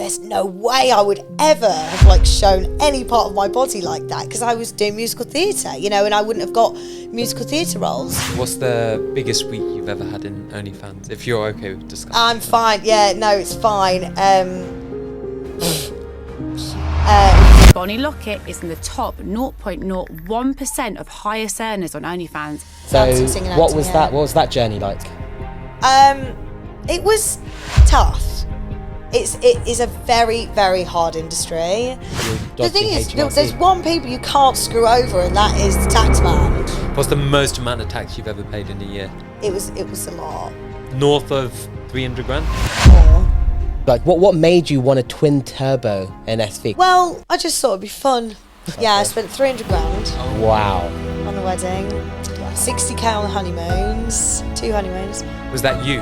there's no way I would ever have like shown any part of my body like that because I was doing musical theatre, you know, and I wouldn't have got musical theatre roles. What's the biggest week you've ever had in OnlyFans, if you're okay with discussing? I'm fine, yeah, no, it's fine. Bonnie Lockett is in the top 0.01% of highest earners on OnlyFans. So Dancing, singing, what acting, was yeah. that? What was that journey like? It was tough. It is a very, very hard industry. The thing is, there's one people you can't screw over, and that is the tax man. What's the most amount of tax you've ever paid in a year? It was a lot. North of 300 grand? More. Like, what made you want a twin turbo NSV? Well, I just thought it'd be fun. Yeah, I spent 300 grand Wow. on the wedding, 60k on the honeymoons, 2 honeymoons. Was that you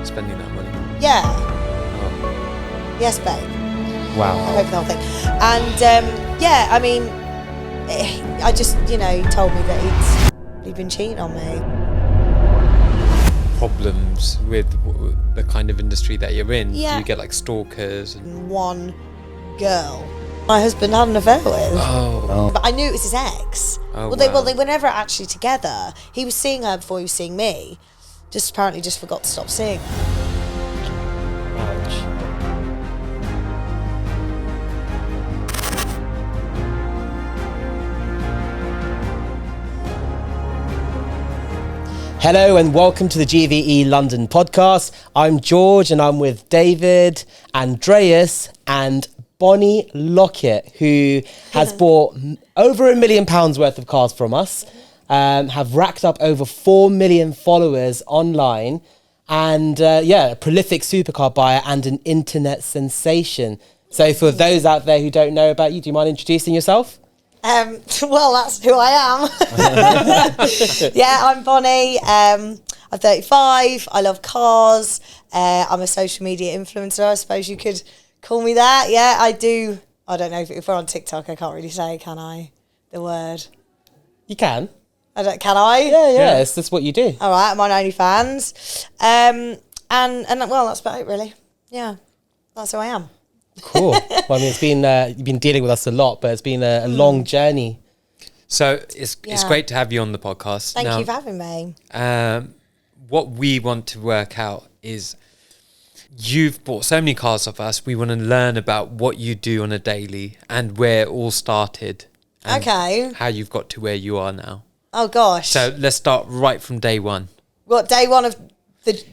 spending that money? Yeah. Oh. Yes, babe. I Wow. hope the whole thing. And yeah, I mean, I just, you know, he told me that he'd been cheating on me. Problems with the kind of industry that you're in? Yeah. Do you get like stalkers? And... One girl my husband had an affair with. Oh. But I knew it was his ex. Oh, Well, wow. they were never actually together. He was seeing her before he was seeing me. Just apparently just forgot to stop seeing her. Ouch. Hello and welcome to the GVE London Podcast. I'm George and I'm with David, Andreas and Bonnie Lockett, who has bought over £1 million worth of cars from us, have racked up over 4 million followers online, and a prolific supercar buyer and an internet sensation. So for those out there who don't know about you, do you mind introducing yourself? Well, that's who I am. Yeah, I'm Bonnie. I'm 35. I love cars. I'm a social media influencer. I suppose you could call me that. Yeah, I do. I don't know if we're on TikTok. I can't really say, can I? The word. You can. Can I? Yeah. It's just what you do. All right, I'm on OnlyFans. And well, that's about it, really. Yeah, that's who I am. Cool. Well, I mean, it's been you've been dealing with us a lot, but it's been a long journey. So it's great to have you on the podcast. Thank you for having me. What we want to work out is you've bought so many cars off us. We want to learn about what you do on a daily and where it all started. And Okay. how you've got to where you are now. Oh, gosh. So let's start right from day one. What, day one of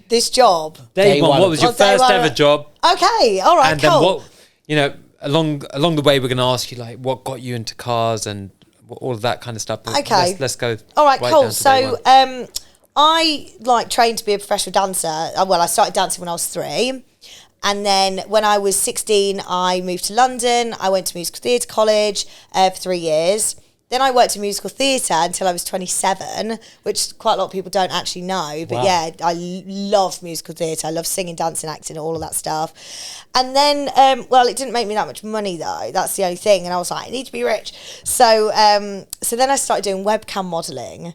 this job? Day one. What was your day first one ever job? Okay, all right, And cool. then what, you know, along the way, we're going to ask you like what got you into cars and all of that kind of stuff. But Okay. Let's go. All right, cool. down to day So, one. I like trained to be a professional dancer. Well, I started dancing when I was 3. And then when I was 16, I moved to London. I went to musical theatre college for 3 years. Then I worked in musical theatre until I was 27, which quite a lot of people don't actually know. But Wow. yeah, I love musical theatre. I love singing, dancing, acting, all of that stuff. And then, well, it didn't make me that much money though. That's the only thing. And I was like, I need to be rich. So, so then I started doing webcam modelling,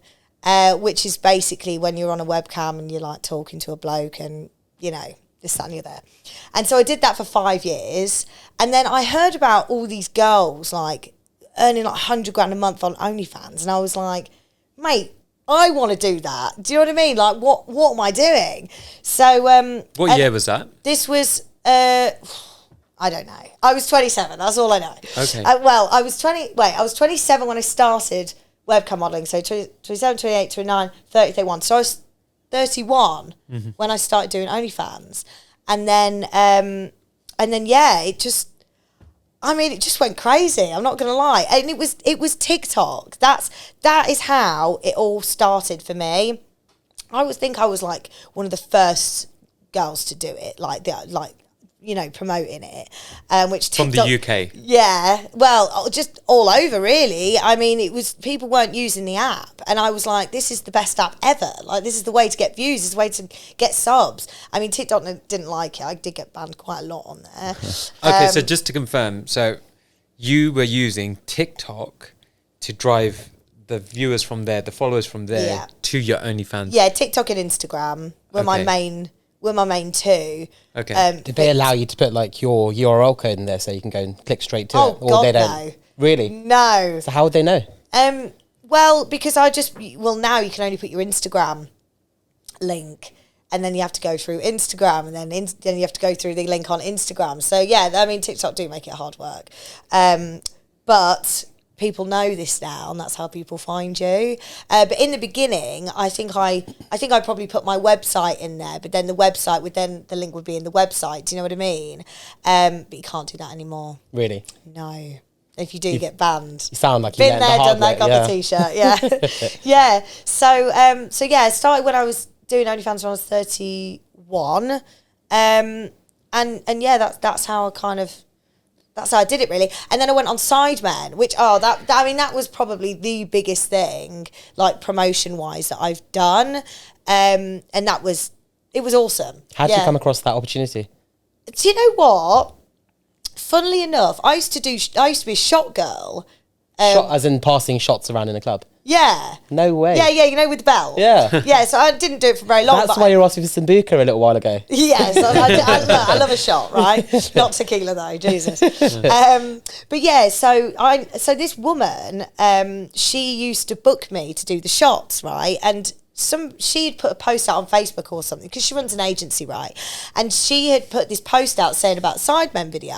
which is basically when you're on a webcam and you're like talking to a bloke and, you know, this, that and the other. And so I did that for 5 years. And then I heard about all these girls like earning like 100 grand a month on OnlyFans. And I was like, mate, I want to do that. Do you know what I mean? Like, what am I doing? So, What year was that? this was, I don't know. I was 27. That's all I know. Okay. Well, I was 27 when I started webcam modelling. So 27, 28, 29, 30, 31. So I was 31 when I started doing OnlyFans. And then, yeah, it just went crazy. I'm not going to lie. And it was TikTok. That is how it all started for me. I would think I was like one of the first girls to do it, like you know, promoting it, which From TikTok, the UK. Yeah, well, just all over really. I mean, it was, people weren't using the app, and I was like, this is the best app ever. Like, this is the way to get views, this is the way to get subs. I mean, TikTok didn't like it. I did get banned quite a lot on there. Okay, so just to confirm, so you were using TikTok to drive the viewers from there, the followers from there, Yeah. to your OnlyFans. Yeah, TikTok and Instagram were my Okay. main were my main two. Okay. Did they allow you to put like your URL code in there so you can go and click straight to Oh, it? Or God, they don't? no. Really? No. So how would they know? Well, because now you can only put your Instagram link, and then you have to go through Instagram, and then you have to go through the link on Instagram. So yeah, I mean, TikTok do make it hard work, but people know this now, and that's how people find you. But in the beginning, I think I probably put my website in there, but then the link would be in the website. Do you know what I mean? But you can't do that anymore. Really? No. If you do, you get banned. You sound like been you there, done that, got the t-shirt. Yeah, yeah. So yeah, I started when I was doing OnlyFans when I was 31, and yeah, that's how I did it really. And then I went on Sidemen, which that was probably the biggest thing, like promotion wise, that I've done, and it was awesome. How did you come across that opportunity? Do you know what? Funnily enough, I used to be a shot girl. Shot as in passing shots around in a club? Yeah. No way. Yeah, you know, with the belt. Yeah. Yeah, so I didn't do it for very long. That's why you were asking for Sambuca a little while ago. Yes, I love a shot, right? Not tequila though, Jesus. But yeah, so this woman, she used to book me to do the shots, right? And she'd put a post out on Facebook or something, because she runs an agency, right? And she had put this post out saying about Sidemen video.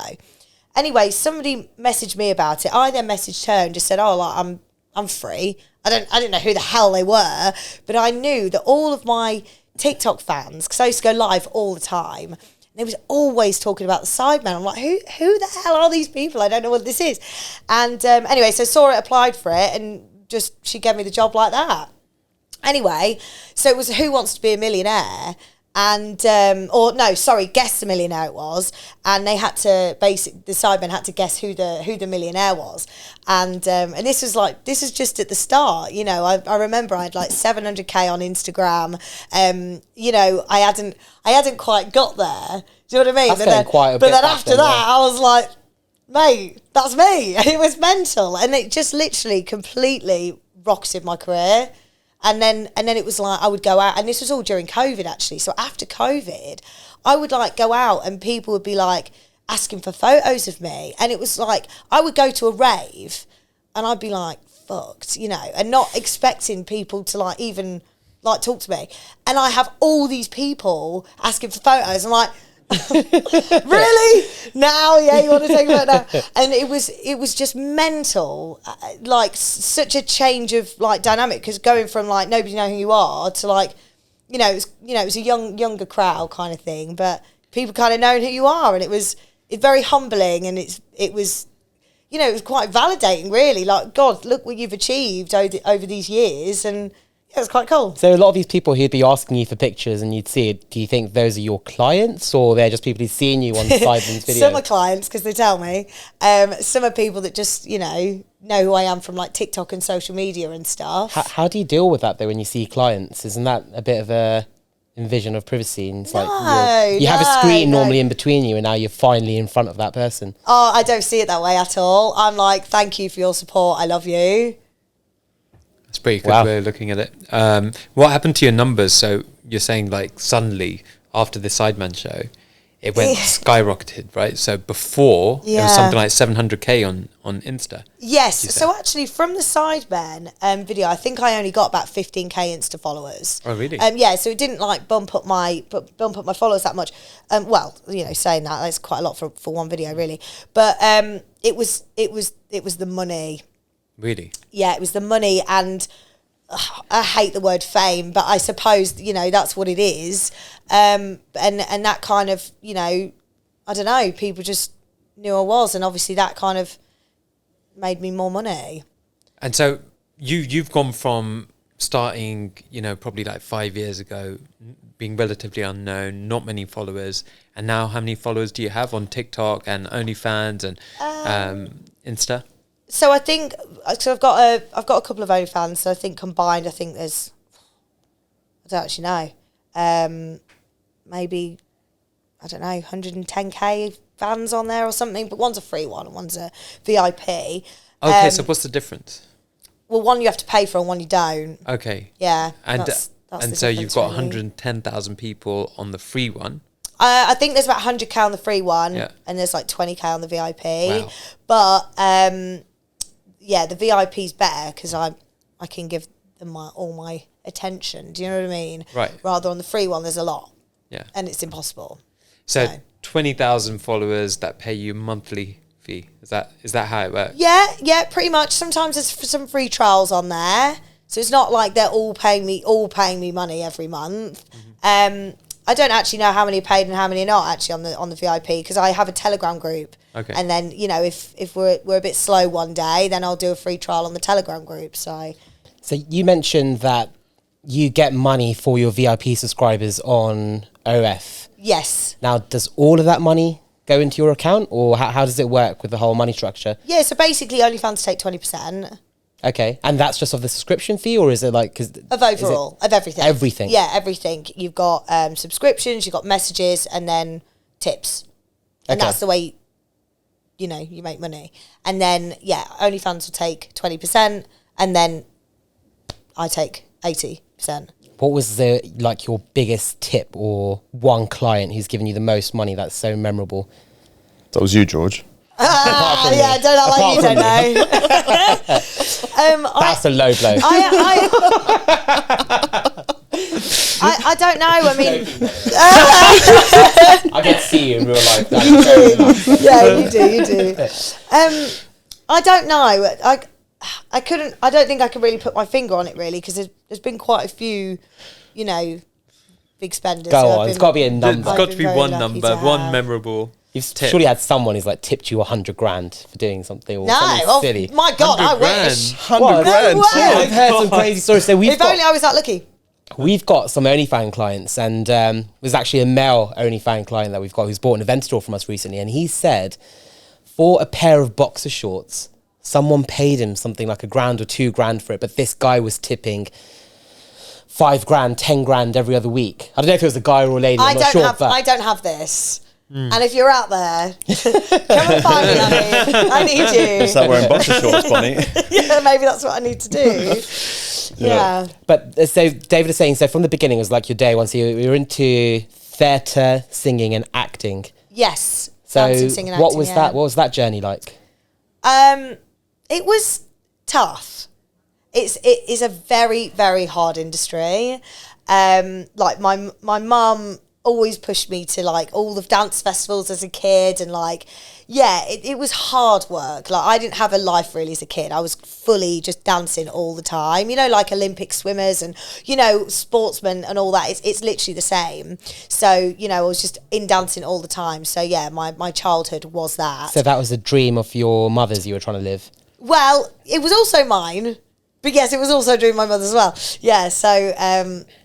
Anyway, somebody messaged me about it. I then messaged her and just said, "Oh, like, I'm free." I didn't know who the hell they were, but I knew that all of my TikTok fans, because I used to go live all the time, they was always talking about the Sidemen. I'm like, who the hell are these people? I don't know what this is. And anyway, so saw it, applied for it, and just she gave me the job like that. Anyway, so it was Who Wants to Be a Millionaire, and Guess the Millionaire it was, and they had to the Sidemen had to guess who the millionaire was, and this is just at the start, you know. I remember I had like 700k on Instagram, you know, I hadn't quite got there. Do you know what I mean? But then after that, I was like, mate, that's me. It was mental, and it just literally completely rocketed my career. And then it was like I would go out, and this was all during COVID actually. So after COVID, I would like go out, and people would be like asking for photos of me, and it was like I would go to a rave, and I'd be like fucked, you know, and not expecting people to like even like talk to me, and I have all these people asking for photos. I'm like, really? Now? Yeah, you want to take a photo now? And it was just mental, like such a change of like dynamic, because going from like nobody know who you are to like, it was a younger crowd kind of thing, but people kind of knowing who you are, and it's very humbling, and it was quite validating really, like, God, look what you've achieved over these years, and yeah, it's quite cool. So a lot of these people who'd be asking you for pictures and you'd see it, do you think those are your clients, or they're just people who's seeing you on Sidemen's videos? Some are clients because they tell me. Some are people that just, know who I am from like TikTok and social media and stuff. How do you deal with that though when you see clients? Isn't that a bit of a invasion of privacy? And it's you have a screen normally in between you, and now you're finally in front of that person. Oh, I don't see it that way at all. I'm like, thank you for your support. I love you. It's pretty good way of looking at it. What happened to your numbers? So you're saying like suddenly after the Sidemen show, it went skyrocketed, right? So before it was something like 700k on Insta. Yes. So actually from the Sidemen video, I think I only got about 15k Insta followers. Oh really? Yeah. So it didn't like bump up my followers that much. Well, saying that, that's quite a lot for one video really. But it was the money. Really? Yeah, it was the money, and I hate the word fame, but I suppose, that's what it is. And that kind of, I don't know, people just knew I was, and obviously that kind of made me more money. And so you've gone from starting, probably like 5 years ago, being relatively unknown, not many followers, and now how many followers do you have on TikTok and OnlyFans and Insta? So I think I've got a couple of OnlyFans. So I think combined, there's, I don't actually know, maybe, I don't know, 110k fans on there or something. But one's a free one and one's a VIP. Okay, so what's the difference? Well, one you have to pay for and one you don't. Okay. Yeah, and And so you've got 110,000 people on the free one. I think there's about 100k on the free one, and there's like 20k on the VIP. Wow. But the VIP's better because I can give them all my attention. Do you know what I mean? Right. Rather on the free one, there's a lot. Yeah. And it's impossible. So 20,000 followers that pay you monthly fee. Is that how it works? Yeah, pretty much. Sometimes there's some free trials on there, so it's not like they're all paying me money every month. I don't actually know how many are paid and how many are not actually on the VIP because I have a Telegram group. Okay. And then if we're a bit slow one day, then I'll do a free trial on the Telegram group. So you mentioned that you get money for your VIP subscribers on OF. Yes. Now, does all of that money go into your account, or how does it work with the whole money structure? Yeah, so basically OnlyFans take 20%. Okay, and that's just of the subscription fee, or is it like... Of overall, of everything. Everything? Yeah, everything. You've got subscriptions, you've got messages, and then tips. And that's the way, you make money. And then, OnlyFans will take 20%, and then I take 80%. What was your biggest tip or one client who's given you the most money that's so memorable? That was you, George. I don't know, like you don't know. That's a low blow. I don't know. I mean, I can see you in real life. You do. I don't know. I couldn't. I don't think I can really put my finger on it really because there's been quite a few, big spenders. Go on. It's got to be a number. There's got to be one number, one memorable. You've surely had someone who's tipped you 100 grand for doing something or something silly. My God, I wish. 100 grand. No way. I've heard some crazy stories. So if only I was that lucky. We've got some OnlyFans clients, and there's actually a male OnlyFans client that we've got who's bought an event store from us recently, and he said for a pair of boxer shorts, someone paid him something like $1,000 or $2,000 for it, but this guy was tipping $5,000, $10,000 every other week. I don't know if it was a guy or a lady. I'm not sure. I don't have this. And if you're out there, come and find me, honey. I need you. Is that wearing boxer shorts, Bonnie? Yeah, maybe that's what I need to do. Yeah. But so David is saying, so from the beginning, it was like your day one. So you were into theatre, singing and acting. Yes. So dancing, singing, what acting, was that? What was that journey like? It was tough. It is a very, very hard industry. Like my mum always pushed me to all the dance festivals as a kid, and it was hard work. I didn't have a life really as a kid. I was fully just dancing all the time, like Olympic swimmers and sportsmen and all that. It's literally the same. So I was just in dancing all the time. So my childhood was that. So that was a dream of your mother's you were trying to live? Well, it was also mine. But yes, it was also doing my mother as well. Yeah, so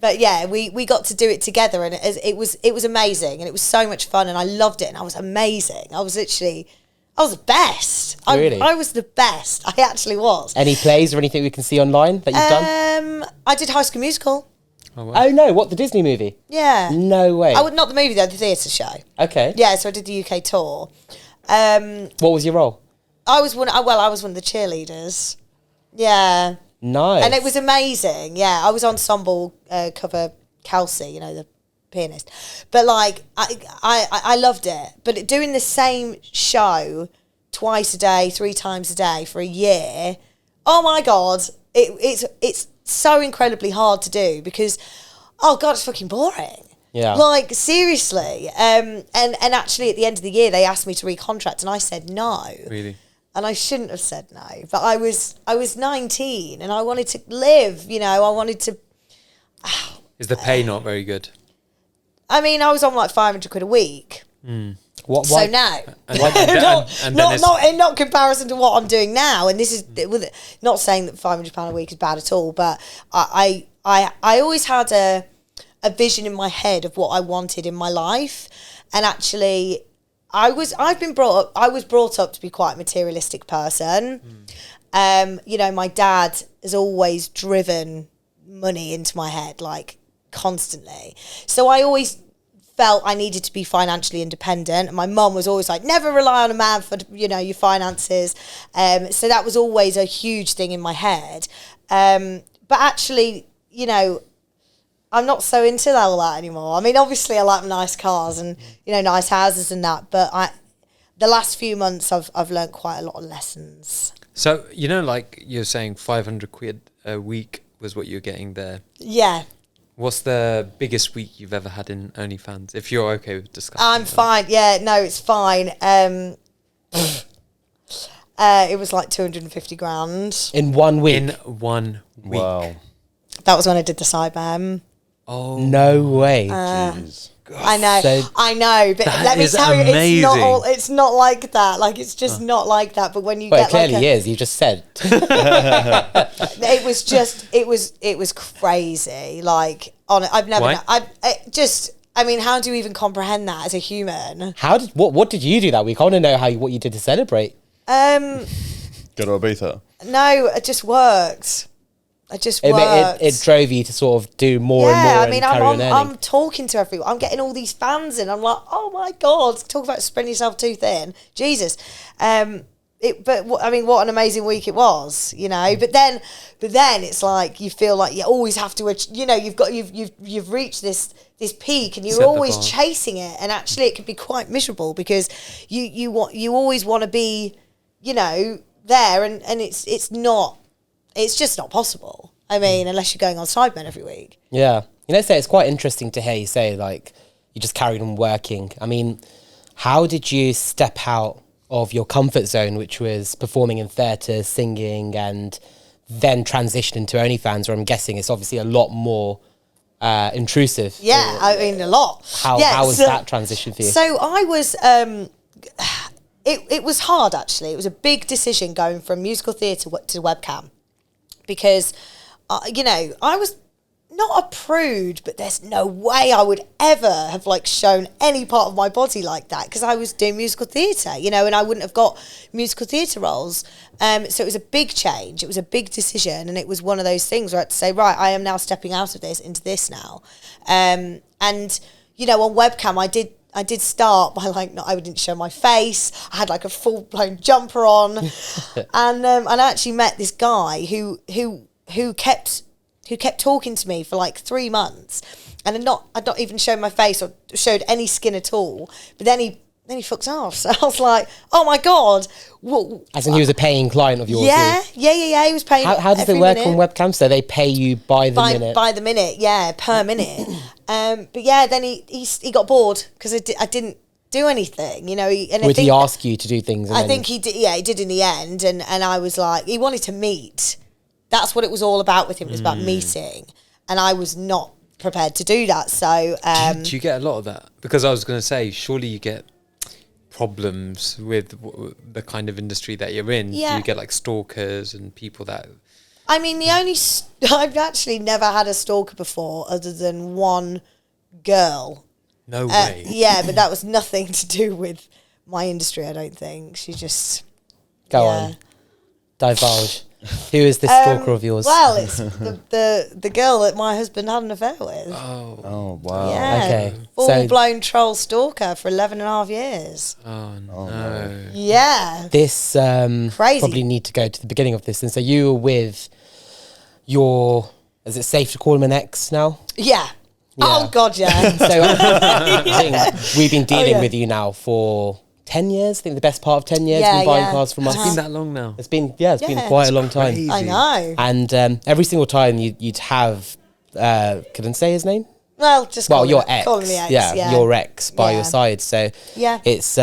but yeah, we got to do it together, and it was amazing, and it was so much fun, and I loved it, and I was amazing. I was the best. Really? I was the best. I actually was. Any plays or anything we can see online that you've done? I did High School Musical. Oh, wow. Oh no, what, the Disney movie? Yeah. No way. Not the movie though, the theatre show. Okay. Yeah, so I did the UK tour. What was your role? I was one of the cheerleaders. Yeah. Nice. And it was amazing. Yeah, I was ensemble cover Kelsey, the pianist. But I loved it. But doing the same show twice a day, 3 times a day for a year, oh my God, it's so incredibly hard to do because, oh God, it's fucking boring. Yeah. Seriously. And actually at the end of the year, they asked me to recontract and I said no. Really? And I shouldn't have said no, but I was 19 and I wanted to live, I wanted to. Is the pay not very good? I mean, I was on £500 a week. What? So no, not comparison to what I'm doing now. And this is not saying that £500 a week is bad at all, but I always had a vision in my head of what I wanted in my life, and actually. I was brought up to be quite a materialistic person. My dad has always driven money into my head, constantly. So I always felt I needed to be financially independent. And my mum was always like, never rely on a man for, your finances. So that was always a huge thing in my head. But actually, I'm not so into all that anymore. I mean, obviously I like nice cars and, you know, nice houses and that, but the last few months I've learned quite a lot of lessons. So, you know, like you're saying 500 quid a week was what you're getting there. Yeah. What's the biggest week you've ever had in OnlyFans? If you're okay with discussing I'm that. fine. Yeah, no, it's fine. It was like 250 grand. In 1 week? In 1 week. Wow. That was when I did the Cyberm. Oh, No way. Jeez. I know, So- but That let me is tell you, amazing. it's not like that. Like, it's just not like that. But when you Well, it get like clearly is. You just said. it was crazy. Like, I've never, Why? I mean, how do you even comprehend that as a human? What did you do that week? I want to know what you did to celebrate. Go to Ibiza. No, it just worked. It drove you to sort of do more and more. Yeah, I and mean, carry on earning. I'm talking to everyone. I'm getting all these fans, and I'm like, oh my god, talk about spreading yourself too thin, Jesus. What an amazing week it was, you know. But then it's like you feel like you always have to, you know, you've reached this peak, and you're Set the always bar. chasing it, and actually it can be quite miserable because you always want to be, you know, there, and it's just not possible. I mean, unless you're going on Sidemen every week. Yeah. You know, so it's quite interesting to hear you say, like, you just carried on working. I mean, how did you step out of your comfort zone, which was performing in theatre, singing, and then transition into OnlyFans, where I'm guessing it's obviously a lot more intrusive? Yeah, I mean, a lot. How was that transition for you? So I was... It was hard, actually. It was a big decision going from musical theatre to webcam. Because, you know, I was not a prude, but there's no way I would ever have, like, shown any part of my body like that because I was doing musical theatre, you know, and I wouldn't have got musical theatre roles. So it was a big change. It was a big decision, and it was one of those things where I had to say, right, I am now stepping out of this into this now. And, you know, on webcam, I did start by, like, I didn't show my face. I had like a full blown jumper on, and I actually met this guy who kept talking to me for like 3 months, and I'd not even shown my face or showed any skin at all. But then he fucked off. So I was like, oh my god. As in, he was a paying client of yours. Yeah. He was paying. How does it work on webcam? So they pay you by the minute? By the minute, yeah, per minute. But yeah, then he got bored because I didn't do anything, you know. Would he ask you to do things? I think he did. Yeah, he did in the end, and I was like, he wanted to meet. That's what it was all about with him. It was about meeting, and I was not prepared to do that. So do you get a lot of that? Because I was going to say, surely you get problems with the kind of industry that you're in. Yeah. Do you get like stalkers and people that... I mean, I've actually never had a stalker before other than one girl. No way. Yeah, but that was nothing to do with my industry, I don't think. She just... Go yeah. on. Divulge. Who is this stalker of yours? Well, it's the girl that my husband had an affair with. Oh, wow. Yeah. Okay. Full-blown troll stalker for 11 and a half years. Oh, no. Yeah. This Crazy. probably need to go to the beginning of this. And so you were with your... Is it safe to call him an ex now? Yeah. Yeah. Oh, God, yeah. So I think we've been dealing yeah. with you now for 10 years. I think the best part of 10 years. Yeah, been buying yeah. cars from us. It's been that long now. It's been been Yeah. quite a long time. crazy. I know. And every single time you'd have, couldn't say his name? Well, just call Your him, ex. Call him the ex, yeah, your ex by Yeah. your side. So Yeah. it's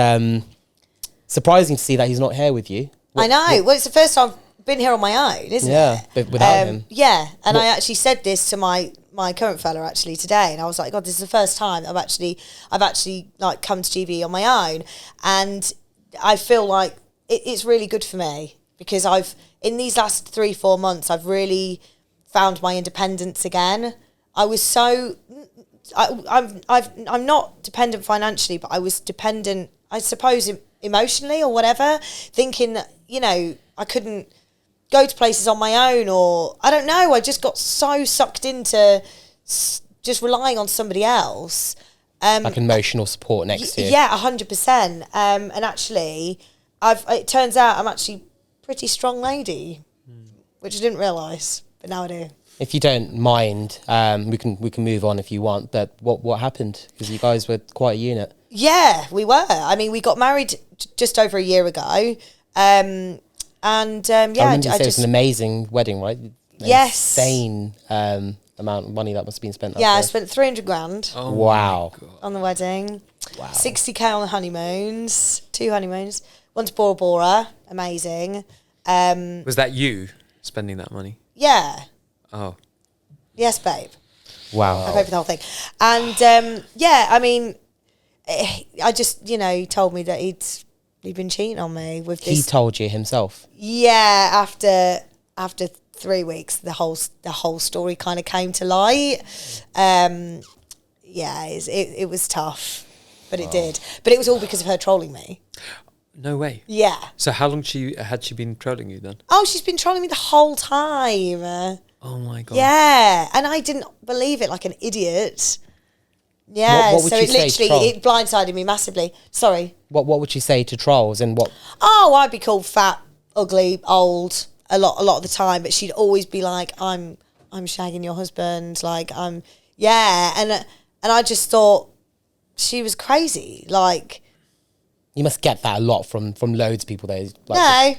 surprising to see that he's not here with you. I know. Well, it's the first time I've been here on my own, isn't Yeah, it? but without him. Yeah, and I actually said this to my current fella actually today, and I was like, God, this is the first time I've actually like come to GVE on my own, and I feel like it's really good for me because in these last 3-4 months I've really found my independence again. I was so I'm not dependent financially, but I was dependent, I suppose, emotionally or whatever, thinking that, you know, I couldn't go to places on my own, or I don't know, I just got so sucked into just relying on somebody else. Like emotional support next to you. Yeah, 100%. And actually, it turns out I'm actually a pretty strong lady, which I didn't realise, but now I do. if you don't mind, we can move on if you want. But what happened? Because you guys were quite a unit. Yeah, we were. I mean, we got married just over a year ago. Yeah, I remember you said it was an amazing wedding, right? Yes. Insane amount of money that must have been spent. Yeah, I spent 300 grand Wow. on the wedding. Wow. 60k on the honeymoons, 2 honeymoons. One to Bora Bora, amazing. Was that you spending that money? Yeah. Oh. Yes, babe. Wow. I paid for the whole thing. And yeah, I mean, I just, he told me that he'd been cheating on me with this. He told you himself? Yeah, after 3 weeks, the whole story kind of came to light. Yeah, it was tough, but it did. But it was all because of her trolling me. No way. Yeah. So how long had she been trolling you then? Oh, she's been trolling me the whole time. Oh my God. Yeah, and I didn't believe it like an idiot. Yeah, What would so you it say, literally troll? it blindsided me massively. Sorry. What would you say to trolls and what? Oh, I'd be called fat, ugly, old a lot of the time, but she'd always be like, I'm shagging your husband, like yeah, and I just thought she was crazy. Like, You must get that a lot from loads of people. Though, like, no.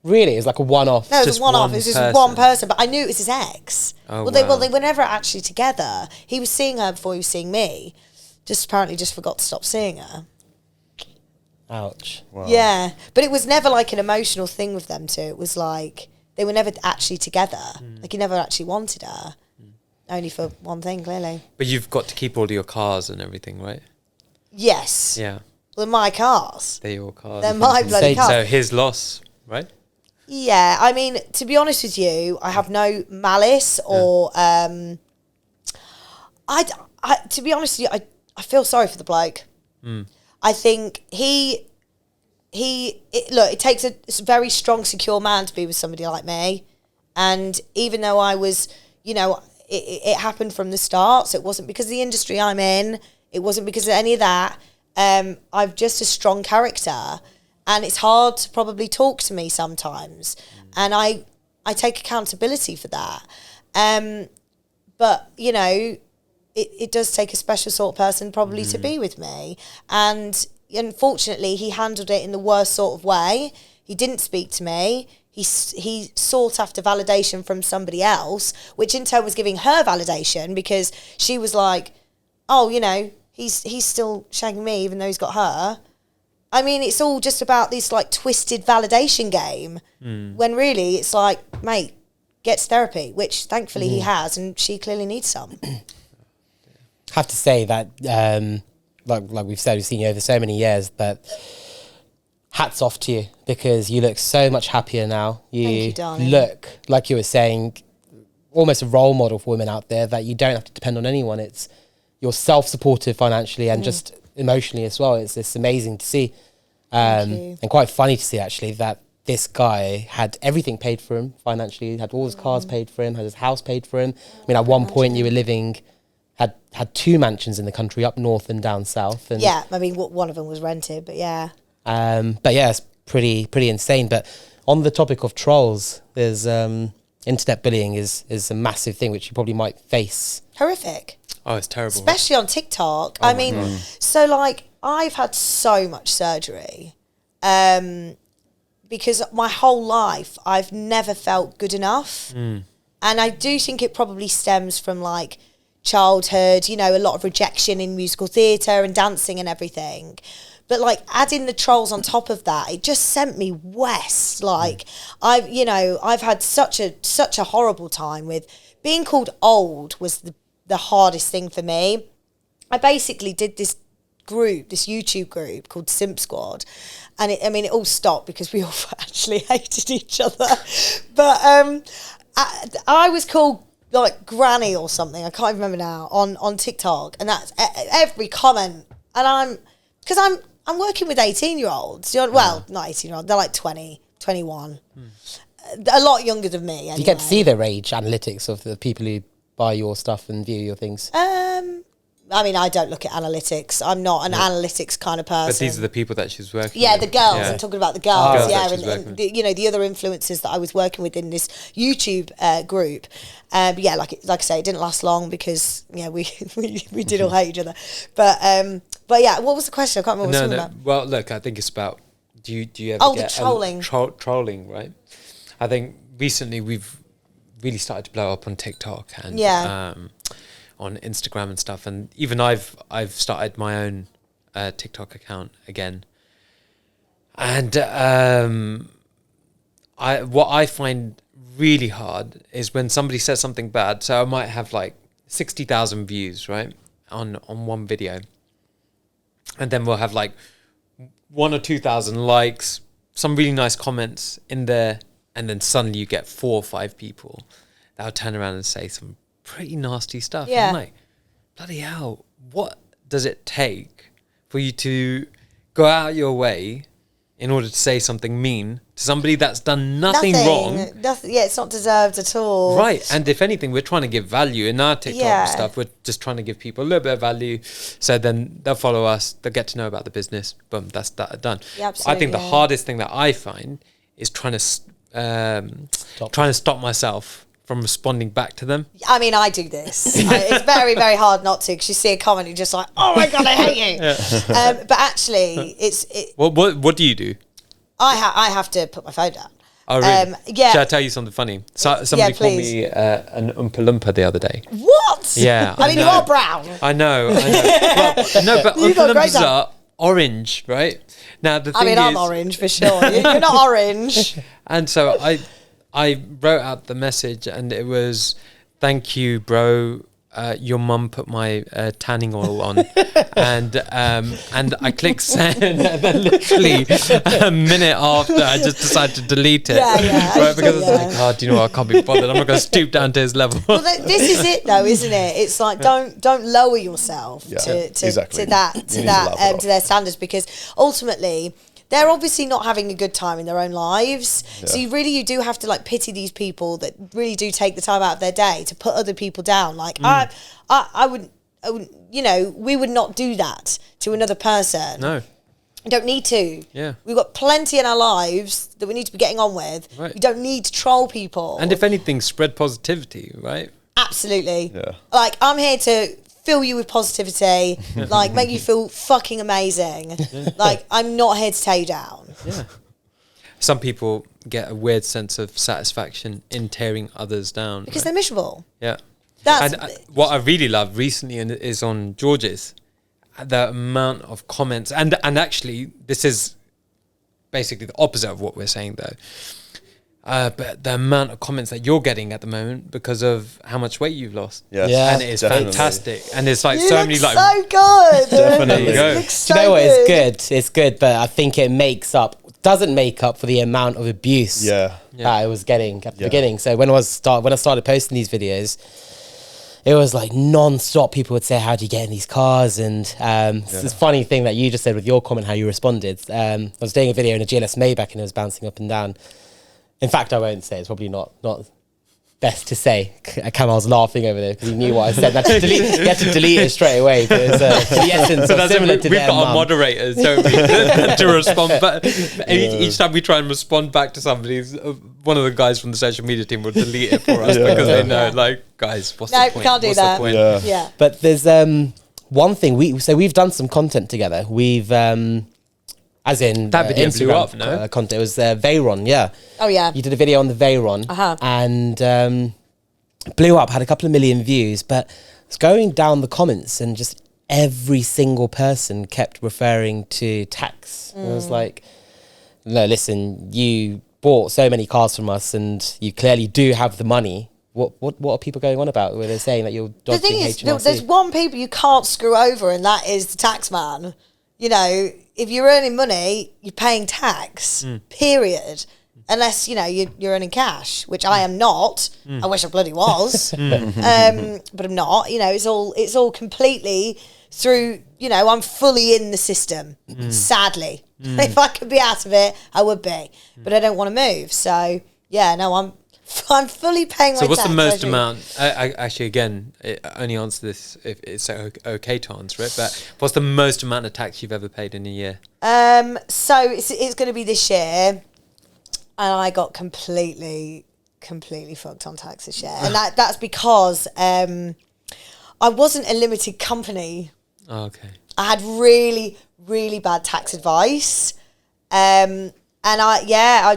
really, it's like a one-off. No, it was Just a one-off. one It was just person. one person, but I knew it was his ex. Oh, Well, wow. they were never actually together. He was seeing her before he was seeing me. Apparently forgot to stop seeing her. Ouch. Wow. Yeah, but it was never like an emotional thing with them two. It was like they were never actually together. Like he never actually wanted her. Only for one thing, clearly. But you've got to keep all of your cars and everything, right? Yes. Yeah. Well, they're my cars. They're your cars. They're my bloody cars. So his loss, right? Yeah, I mean, to be honest with you, I have no malice or I to be honest with you, I feel sorry for the bloke. I think it takes a very strong, secure man to be with somebody like me. And even though I was, it happened from the start, so it wasn't because of the industry I'm in, it wasn't because of any of that. I've just a strong character, and it's hard to probably talk to me sometimes, and I take accountability for that. But it does take a special sort of person probably to be with me, and unfortunately he handled it in the worst sort of way. He didn't speak to me. He sought after validation from somebody else, which in turn was giving her validation because she was like, oh, he's still shagging me even though he's got her. I mean, it's all just about this like twisted validation game when really it's like, mate, gets therapy, which thankfully he has, and she clearly needs some. Have to say that, like we've said, we've seen you over so many years, but hats off to you because you look so much happier now. Thank you, darling. Look, like you were saying, almost a role model for women out there that you don't have to depend on anyone. You're self-supportive financially and just emotionally as well. It's amazing to see. And quite funny to see actually that this guy had everything paid for him financially. He had all his cars paid for him, had his house paid for him. I mean, at one point you were living, had 2 mansions in the country, up north and down south. And Yeah, I mean, one of them was rented, but yeah. but yeah, it's pretty insane. But on the topic of trolls, there's internet bullying is a massive thing which you probably might face. Horrific. Oh, it's terrible. Especially on TikTok. I mean, so like I've had so much surgery because my whole life I've never felt good enough. And I do think it probably stems from like childhood, a lot of rejection in musical theatre and dancing and everything. But like adding the trolls on top of that, it just sent me west. Like I've had such a horrible time with being called old was the hardest thing for me. I basically did this YouTube group called Simp Squad. And it all stopped because we all actually hated each other. But I was called like granny or something, I can't even remember now, on TikTok. And that's every comment. And I'm working with 18-year-olds. Well, not 18-year-olds, they're like 20, 21. A lot younger than me, anyway. You get to see their age analytics of the people who buy your stuff and view your things. I mean, I don't look at analytics. I'm not an analytics kind of person. But these are the people that she's working with. Yeah, the girls. Yeah. I'm talking about the girls. that And she's working with. the, the other influencers that I was working with in this YouTube group. But yeah, like I say, it didn't last long because we did all hate each other. But yeah, what was the question? I can't remember what I was talking about. Well, look, I think it's about do you ever get the trolling. Trolling, right? I think recently we've really started to blow up on TikTok and on Instagram and stuff, and even I've started my own TikTok account again, and what I find really hard is when somebody says something bad. So I might have like 60,000 views, right, on one video, and then we'll have like 1,000 or 2,000 likes, some really nice comments in there, and then suddenly you get 4 or 5 people that'll turn around and say some pretty nasty stuff. Yeah. I'm like, bloody hell, what does it take for you to go out your way in order to say something mean to somebody that's done nothing wrong? Yeah, it's not deserved at all. Right, and if anything, we're trying to give value in our TikTok stuff. We're just trying to give people a little bit of value, so then they'll follow us, they'll get to know about the business. Boom, that's that done. Yeah, I think the absolutely. hardest thing that I find is trying to stop myself from responding back to them. I mean, I do this. It's very, very hard not to, because you see a comment, you're just like, oh my God, I hate you. But actually, What do you do? I have to put my phone down. Oh, really? Yeah. Should I tell you something funny? So, somebody called please. me an Oompa Loompa the other day. What? Yeah. I mean, you are brown. I know. Well, no, but You got Oompa great Loompas time. are orange, right? Now, the thing I mean, is, I'm orange for sure. You're not orange. And so I wrote out the message, and it was, "Thank you, bro. Your mum put my tanning oil on," and I clicked send, and then literally a minute after, I just decided to delete it, right? Because I was like, "Oh, do you know what? I can't be bothered. I'm not going to stoop down to his level." Well, this is it, though, isn't it? It's like don't lower yourself exactly. to their standards, because ultimately they're obviously not having a good time in their own lives. Yeah. So you do have to like pity these people that really do take the time out of their day to put other people down. Like I wouldn't, we would not do that to another person. No. You don't need to. Yeah. We've got plenty in our lives that we need to be getting on with. Right. You don't need to troll people. And if anything, spread positivity, right? Absolutely. Yeah. Like, I'm here to fill you with positivity, like make you feel fucking amazing. Like, I'm not here to tear you down. Yeah. Some people get a weird sense of satisfaction in tearing others down. Because they're miserable. Yeah. That's And what I really love recently is on George's, the amount of comments, and actually this is basically the opposite of what we're saying though. But the amount of comments that you're getting at the moment because of how much weight you've lost. Yes. Yeah. And it is Definitely. fantastic. And it's like you so look many like so good. Definitely. There you go. You look Do so you know what? good. It's good, but I think it doesn't make up for the amount of abuse Yeah. that I was getting at the Yeah. beginning. So when I started posting these videos, it was like non-stop. People would say, "How do you get in these cars?" And it's this funny thing that you just said with your comment, how you responded. I was doing a video in a GLS Maybach, and it was bouncing up and down. In fact, I won't say. It's probably not best to say. Kamal's laughing over there because he knew what I said. He had to delete it straight away. But it was the essence of similar to we've their got our mum. moderators, don't we, to respond. But each time we try and respond back to somebody, one of the guys from the social media team will delete it for us because they know, like, guys, what's the point? we can't do What's that. the point? Yeah. Yeah. But there's one thing we've done some content together. We've as in That video blew Instagram up, no? content. It was Veyron, yeah. Oh, yeah. You did a video on the Veyron, and blew up. Had a couple of million views, but it's going down the comments, and just every single person kept referring to tax. And I was like, no, listen, you bought so many cars from us, and you clearly do have the money. What are people going on about where they're saying that you're The dodging thing is, HMRC? there's one people you can't screw over, and that is the tax man. You know, if you're earning money, you're paying tax, period. Unless, you're earning cash, which I am not. I wish I bloody was. But I'm not. It's all completely through, I'm fully in the system, sadly. If I could be out of it, I would be. But I don't want to move. So, yeah, no, I'm fully paying my So what's tax. the most actually. amount? I actually, again, only answer this if it's okay to answer it. But what's the most amount of tax you've ever paid in a year? So it's going to be this year, and I got completely fucked on tax this year, and that's because I wasn't a limited company. Oh, okay. I had really bad tax advice, and I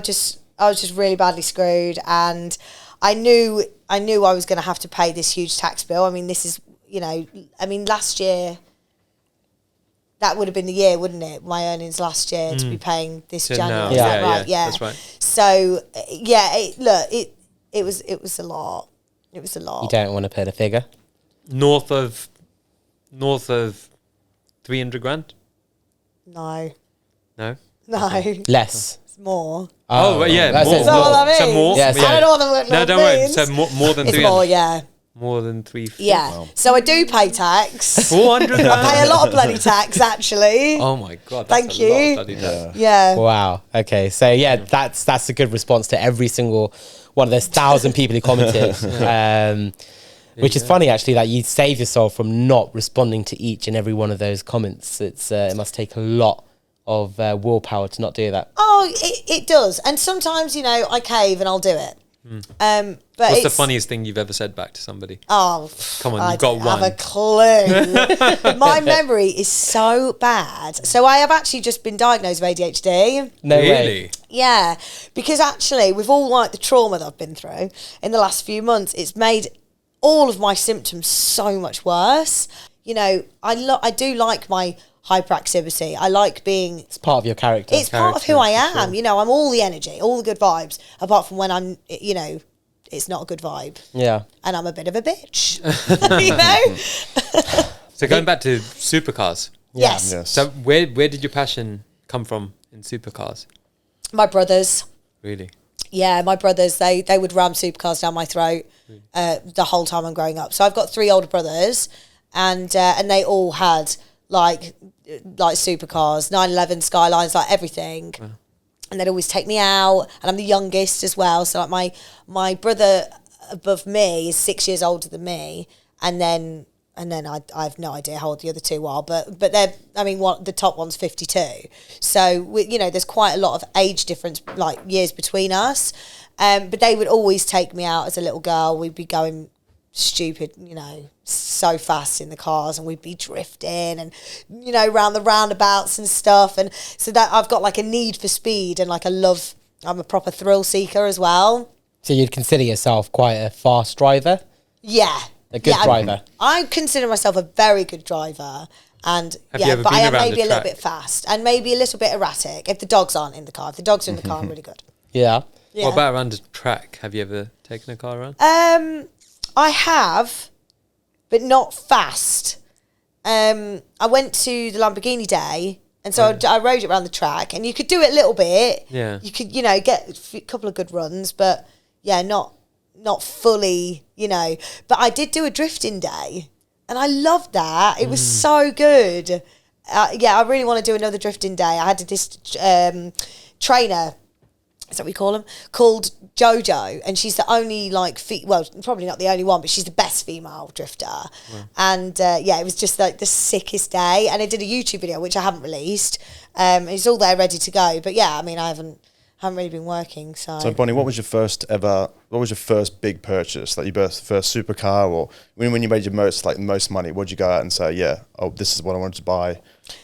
was just really badly screwed, and I knew I was going to have to pay this huge tax bill. I mean, this is, last year, that would have been the year, wouldn't it? My earnings last year to be paying this So January. now, Is that right? Yeah. That's right. So, it was a lot. It was a lot. You don't want to put a figure? North of 300 grand? No. No? Less. It's more. Oh, well, yeah, that's more. it. Is that what that So means? more. Yes. I don't know what that No, don't worry. means. So more than It's 300. more, yeah. More than 350. Yeah. Wow. So I do pay tax. 400 grand? I pay a lot of bloody tax, actually. Oh my God. Thank That's a lot you. of bloody tax. Yeah. Wow. Okay. So yeah, that's a good response to every single one of those 1,000 people who commented. Which is funny actually that you save yourself from not responding to each and every one of those comments. It must take a lot of willpower to not do that. Oh, it does. And sometimes, I cave and I'll do it. But What's the it's- funniest thing you've ever said back to somebody? Oh, Come on, I you've got don't one. have a clue. My memory is so bad. So I have actually just been diagnosed with ADHD. No way. Really? Yeah, because actually, with all the trauma that I've been through in the last few months, it's made all of my symptoms so much worse. I do like my hyperactivity. I like being. It's part of your character. It's part of who I Character, for am. I'm all the energy, all the good vibes. Apart from when I'm, it's not a good vibe, Yeah. and I'm a bit of a bitch. So going back to supercars. Yes. Yes. So where did your passion come from in supercars? My brothers. Really? Yeah, my brothers, they would ram supercars down my throat the whole time I'm growing up. So I've got 3 older brothers, and they all had like supercars, 911 Skylines, like everything. Wow. And they'd always take me out, and I'm the youngest as well. So like my brother above me is 6 years older than me, and then I have no idea how old the other 2 are, but they're, the top one's 52. So there's quite a lot of age difference, like years between us. But they would always take me out as a little girl. We'd be going stupid, so fast in the cars, and we'd be drifting and, round the roundabouts and stuff. And so that I've got like a need for speed, and like I'm a proper thrill seeker as well. So you'd consider yourself quite a fast driver? Yeah. A good driver. I consider myself a very good driver, and Have you ever but I been am around maybe the a little track? bit fast and maybe a little bit erratic if the dogs aren't in the car. If the dogs are in the car, I'm really good. Yeah. Yeah. What about around the track? Have you ever taken a car around? I have, but not fast. I went to the Lamborghini Day, and so I rode it around the track, and you could do it a little bit. Yeah. You could, get a couple of good runs, but yeah, not fully, But I did do a drifting day, and I loved that. It was so good. I really want to do another drifting day. I had this trainer, is that what we call him, called Jojo, and she's the only probably not the only one, but she's the best female drifter. Wow. And it was just like the sickest day, and I did a YouTube video which I haven't released. It's all there ready to go, but yeah, I haven't really been working. So Bonnie, what was your first big purchase? Like your first supercar, or when you made your most money, what did you go out and say, this is what I wanted to buy,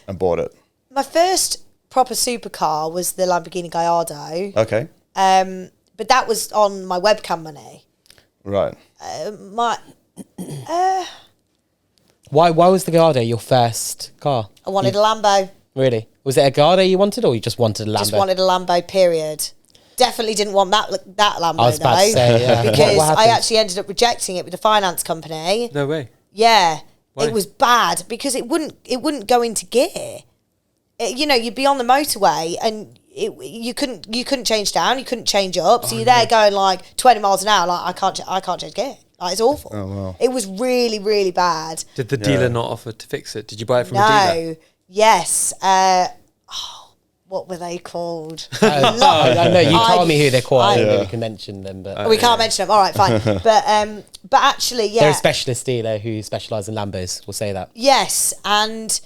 and bought it? My first proper supercar was the Lamborghini Gallardo. Okay. But that was on my webcam money. Right. Why was the Gallardo your first car? I wanted a Lambo. Really? Was it a Gallardo you wanted, or you just wanted a Lambo? Just wanted a Lambo, period. Definitely didn't want that Lambo, I was about to say, yeah. Because What I happened? actually ended up rejecting it with the finance company. No way. Yeah. Why? It was bad because it wouldn't go into gear. You'd be on the motorway and you couldn't change down, you couldn't change up. So you're there going like 20 miles an hour, like I can't change gear. Like, it's awful. Oh, wow. It was really, really bad. Did the dealer not offer to fix it? Did you buy it from a dealer? No. Yes. What what were they called? I know you told me who they're called. I don't know if Yeah. we can mention them, but We can't mention them. All right, fine. But actually, yeah. they're a specialist dealer who specialise in Lambos. We'll say that. Yes, and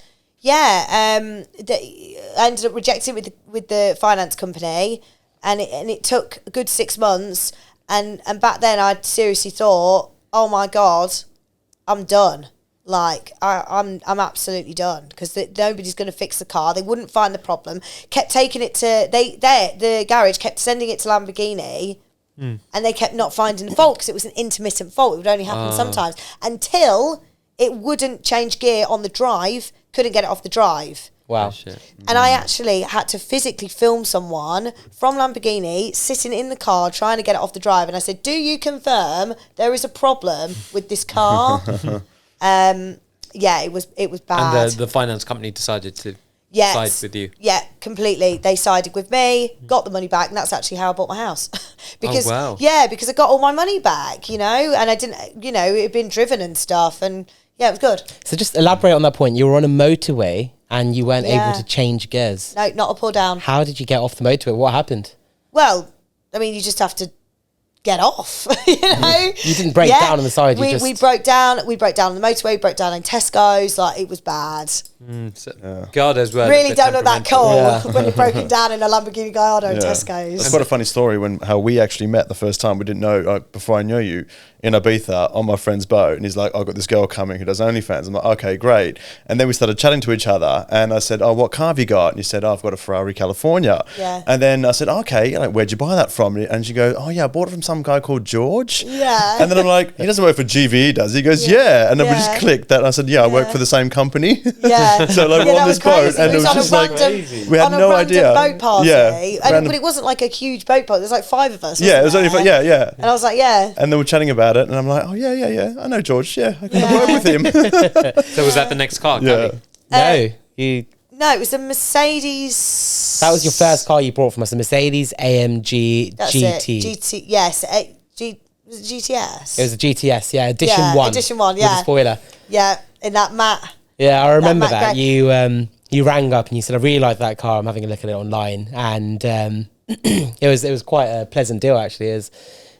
I ended up rejecting it with the finance company, and it took a good 6 months. And back then, I seriously thought, oh my God, I'm done. Like I'm absolutely done, because nobody's going to fix the car. They wouldn't find the problem. Kept taking it to the garage. Kept sending it to Lamborghini, and they kept not finding the fault because it was an intermittent fault. It would only happen sometimes until it wouldn't change gear on the drive. Couldn't get it off the drive. Wow. And I actually had to physically film someone from Lamborghini sitting in the car trying to get it off the drive. And I said, do you confirm there is a problem with this car? It was bad. And the finance company decided to side with you. Yeah, completely. They sided with me, got the money back, and that's actually how I bought my house. Because because I got all my money back, and I didn't, it had been driven and stuff, and yeah, it was good. So just elaborate on that point. You were on a motorway and you weren't able to change gears. No, not up or down. How did you get off the motorway? What happened? Well, I mean, you just have to get off, You didn't break down on the side. We broke down. We broke down on the motorway. We broke down in Tesco's. Like, it was bad. God, as well. Really don't look that cool when you're broken down in a Lamborghini Gallardo in Tesco's. It's quite a funny story how we actually met the first time. We didn't know, before I knew you, in Ibiza on my friend's boat, and he's like, I've got this girl coming who does OnlyFans. I'm like, okay, great. And then we started chatting to each other, and I said, oh, what car have you got? And he said, oh, I've got a Ferrari California. Yeah. And then I said, okay, like, where'd you buy that from? And she goes, oh yeah, I bought it from some guy called George. Yeah. And then I'm like, he doesn't work for GVE, does he? He goes, yeah. And then we just clicked that. And I said, yeah, I work for the same company. Yeah. So like, we're on this boat, and it was just like, we had no idea. Boat party. Yeah. But it wasn't like a huge boat party. There's like 5 of us. Yeah, it was only yeah. And I was like, yeah. And then we're chatting about it, and I'm like, oh yeah, I know George. Yeah, I can work with him. So was that the next car? Yeah. Callie? No, it was a Mercedes. That was your first car you bought from us, a Mercedes AMG That's GT. It. GT, yes. Was it GTS? It was a GTS, edition 1. Edition 1, with a spoiler. Yeah, in that matte. Yeah, I remember that. Grey. You rang up and you said, I really like that car. I'm having a look at it online, and it was quite a pleasant deal actually. As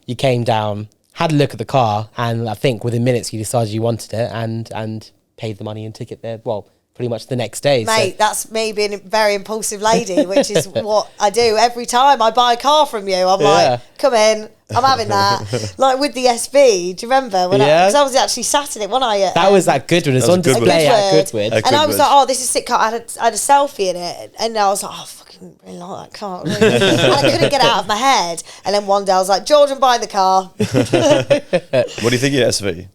you came down, had a look at the car, and I think within minutes you decided you wanted it, and paid the money and took it there. Well, pretty much the next day. Mate, that's me being a very impulsive lady, which is what I do every time I buy a car from you. I'm like, come in, I'm having that. Like with the SV, do you remember? Because I was actually sat in it, wasn't I? That was that Goodwood. It was on display at Goodwood. And I was like, oh, this is a sick car. I had a selfie in it, and I was like, oh, I fucking really like that car. Really. And I couldn't get it out of my head. And then one day I was like, George, I'm buying the car. What do you think of your SV?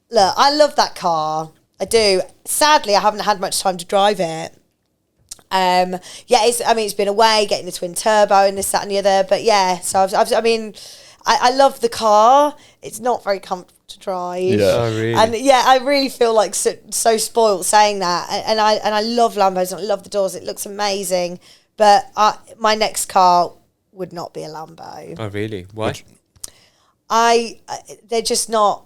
Look, I love that car. I do. Sadly, I haven't had much time to drive it. It's been away getting the twin turbo and this, that, and the other. But yeah, so I love the car. It's not very comfortable to drive. Yeah, oh, really? And yeah, I really feel like so spoiled saying that. And I love Lambos and I love the doors. It looks amazing. But my next car would not be a Lambo. Oh, really? Why? They're just not.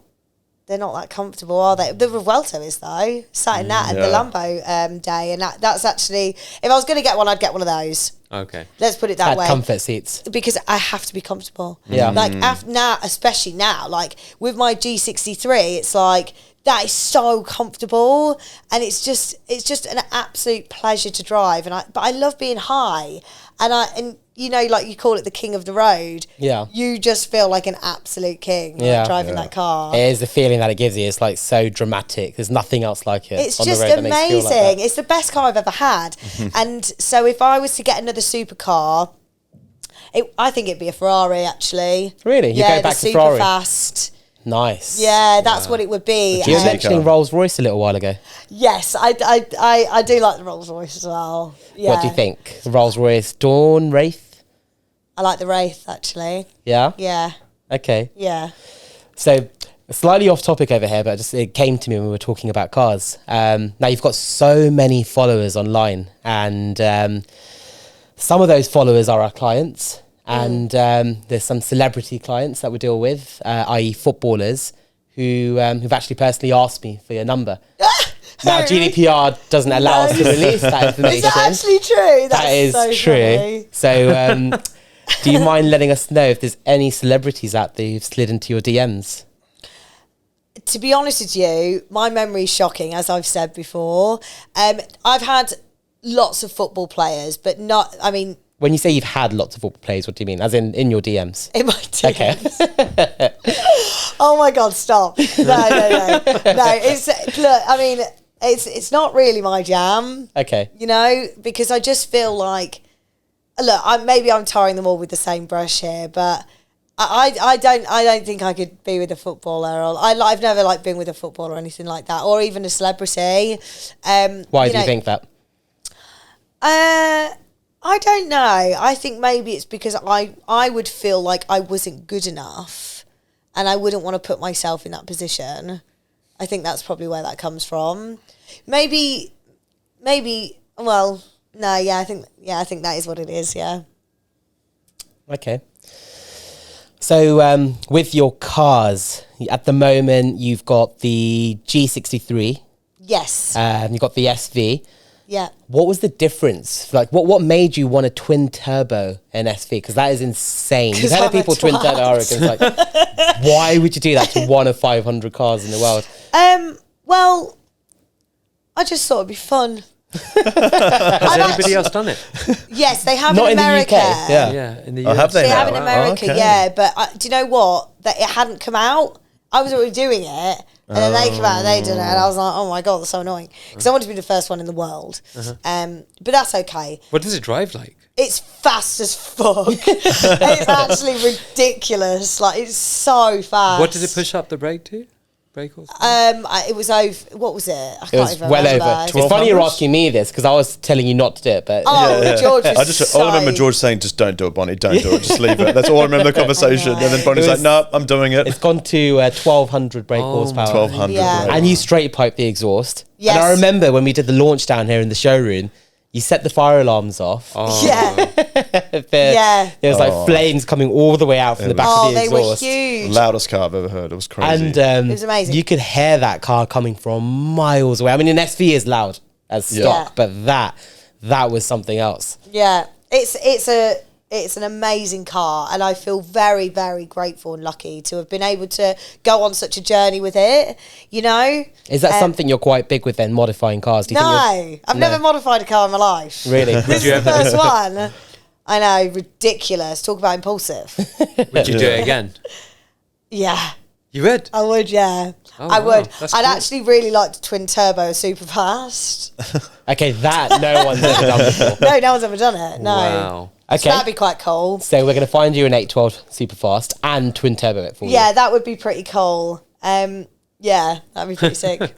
They're not that comfortable, are they? The Revuelto is though. Sat in that at the Lambo day, and that's actually, if I was going to get one, I'd get one of those. Okay. Let's put it that way. Comfort seats. Because I have to be comfortable. Yeah. Like now, especially now, like with my G63, it's like that is so comfortable, and it's just an absolute pleasure to drive. But I love being high, and like you call it the king of the road. Yeah. You just feel like an absolute king driving that car. It is the feeling that it gives you. It's like so dramatic. There's nothing else like it. It's on just the road that makes you feel like amazing. that. It's the best car I've ever had. And so if I was to get another supercar, I think it'd be a Ferrari actually. Really? You go back to Ferrari? Super fast. Nice. Yeah, that's what it would be. You were mentioning Rolls Royce a little while ago. Yes, I do like the Rolls Royce as well. Yeah. What do you think? Rolls Royce Dawn, Wraith? I like the Wraith actually. Yeah? Yeah. Okay. Yeah. So slightly off topic over here, but it came to me when we were talking about cars. Now you've got so many followers online, and some of those followers are our clients. And there's some celebrity clients that we deal with, i.e. footballers, who've actually personally asked me for your number. Now GDPR doesn't allow us to release that information. Is that actually true? That is so true. funny. So, do you mind letting us know if there's any celebrities out there who've slid into your DMs? To be honest with you, my memory is shocking, as I've said before. I've had lots of football players, but not, I mean... When you say you've had lots of football players, what do you mean? As in your DMs? In my DMs. Okay. Oh my God, stop. No. No, look, I mean, it's not really my jam. Okay. You know, because I just feel like, look, maybe I'm tarring them all with the same brush here, but... I don't think I could be with a footballer. Or I've never been with a footballer or anything like that, or even a celebrity. Why do you think that? I don't know. I think maybe it's because I would feel like I wasn't good enough, and I wouldn't want to put myself in that position. I think that's probably where that comes from. Maybe. Well, no. Yeah, I think that is what it is. Yeah. Okay. So with your cars, at the moment, you've got the G63. Yes. You've got the SV. Yeah. What was the difference? Like, what made you want a twin turbo in SV? Because that is insane. You've heard of people twin turbo arrogance. Like, why would you do that to one of 500 cars in the world? Well, I just thought it'd be fun. Has anybody else done it? Yes, they have Not in America. the UK. Yeah. Yeah, in the Oh, US. have they They now? have in America, Okay. yeah. But do you know what? That it hadn't come out. I was already doing it, and then they came out and they did it, and I was like, oh my God, that's so annoying. Because I wanted to be the first one in the world. But that's okay. What does it drive like? It's fast as fuck. It's actually ridiculous. Like, it's so fast. What did it push up the brake to? Brake horse? It was over. What was it? I It can't was even well remember. over. It's funny you're 1200s? asking me this because I was telling you not to do it, but Oh, George was I remember George saying, "Just don't do it, Bonnie. Don't do it. Just leave it." That's all I remember the conversation. And then Bonnie's It like, was- "No, I'm doing it." it's gone to 1200 brake horsepower. 1200. Yeah. right? And you straight pipe the exhaust. Yes. And I remember when we did the launch down here in the showroom, you set the fire alarms off. Oh. Yeah. Yeah. There was like flames coming all the way out from the back Oh, of the they were exhaust. huge. Loudest car I've ever heard. It was crazy. And It was amazing. you could hear that car coming from miles away. I mean, an SV is loud as stock, Yeah. but that was something else. Yeah, it's an amazing car, and I feel very, very grateful and lucky to have been able to go on such a journey with it. You know, Is that something you're quite big with then, modifying cars? Do you think no, I've never modified a car in my life. Really? This is the first one. I know, ridiculous. Talk about impulsive. Would you do it again? Yeah, You would? I would. Yeah, Oh, I wow. would. That's I'd cool. actually really like to twin turbo super fast. Okay, that no one's ever done before. No one's ever done it. No. Wow. So Okay. that'd be quite cool. So we're going to find you an 812 Superfast and twin turbo it for you. Yeah, that would be pretty cool. Yeah, that'd be pretty sick.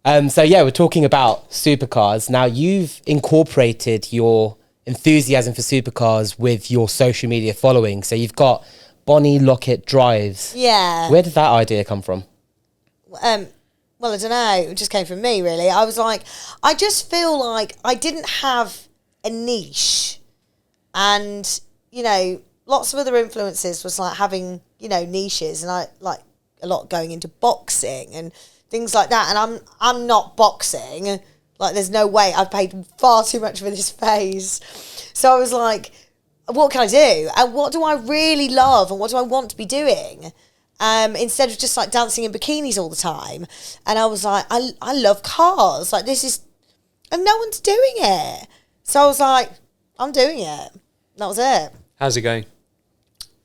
So yeah, we're talking about supercars. Now you've incorporated your enthusiasm for supercars with your social media following. So you've got Bonnie Lockett Drives. Yeah. Where did that idea come from? Well, I don't know. It just came from me, really. I was like, I just feel like I didn't have a niche. And, you know, lots of other influences was like having, you know, niches. And I like a lot going into boxing and things like that. And I'm not boxing. Like, there's no way. I've paid far too much for this phase. So I was like, what can I do? And what do I really love? And what do I want to be doing? Instead of just like dancing in bikinis all the time. And I was like, I love cars. Like, this is, and no one's doing it. So I was like, I'm doing it. That was it. How's it going?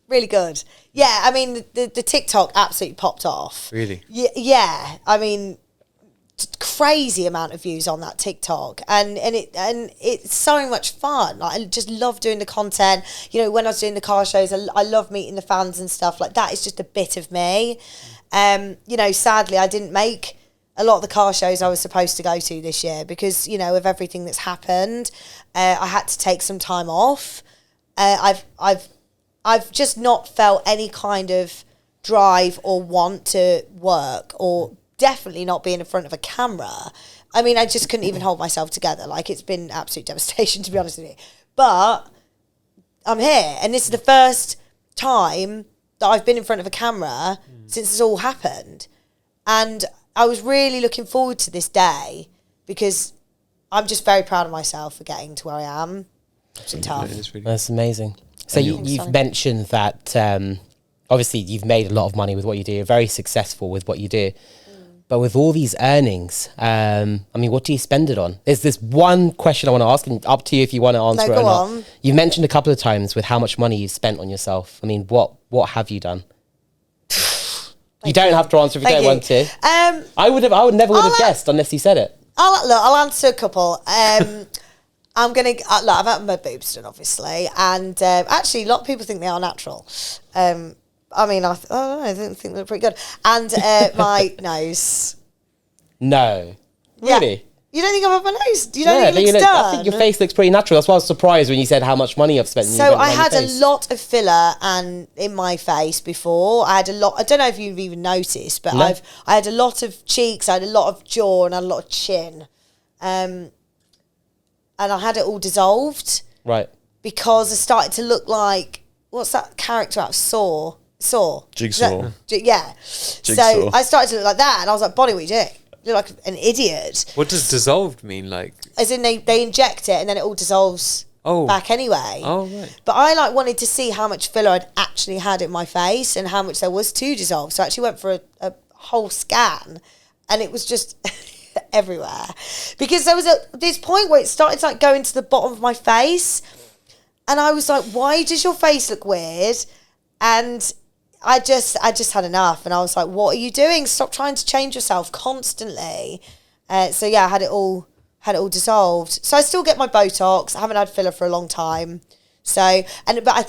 Really good. Yeah, I mean, the TikTok absolutely popped off. Really? Yeah. I mean, crazy amount of views on that TikTok, and it's so much fun. Like, I just love doing the content. You know, when I was doing the car shows, I love meeting the fans and stuff. Like, that is just a bit of me. You know, sadly, I didn't make a lot of the car shows I was supposed to go to this year because, you know, of everything that's happened. I had to take some time off. I've just not felt any kind of drive or want to work, or definitely not being in front of a camera. I mean, I just couldn't even hold myself together. Like, it's been absolute devastation, to be honest with you. But I'm here, and this is the first time that I've been in front of a camera since this all happened. And I was really looking forward to this day because I'm just very proud of myself for getting to where I am. It's tough. That's amazing. So you've mentioned that obviously you've made a lot of money with what you do. You're very successful with what you do. But with all these earnings, I mean, what do you spend it on? There's this one question I want to ask, and up to you if you want to answer it or not. On. You've mentioned a couple of times with how much money you've spent on yourself. I mean, what have you done? You don't have to answer if you don't want to. I would never have guessed unless you said it. I'll answer a couple. I'm gonna look. I've had my boobs done, obviously, and actually, a lot of people think they are natural. I mean, I don't think they're pretty good. And my nose. No, really. Yeah. You don't think I've had my nose? You don't think it looks done? I think your face looks pretty natural. That's why I was surprised when you said how much money I've spent. So I had a lot of filler in my face before. I had a lot. I don't know if you've even noticed, but I had a lot of cheeks. I had a lot of jaw and I had a lot of chin, and I had it all dissolved. Right. Because I started to look like, what's that character out of Saw? Jigsaw. Yeah. Jigsaw. So I started to look like that, and I was like, Bonnie, what are you doing? You look like an idiot. What does dissolved mean? Like, as in they inject it and then it all dissolves back anyway. Oh, right. But I wanted to see how much filler I'd actually had in my face and how much there was to dissolve. So I actually went for a whole scan, and it was just everywhere. Because there was this point where it started to going to the bottom of my face, and I was like, why does your face look weird? And I just had enough, and I was like, what are you doing? Stop trying to change yourself constantly. So yeah, I had it all dissolved. So I still get my Botox. I haven't had filler for a long time. But I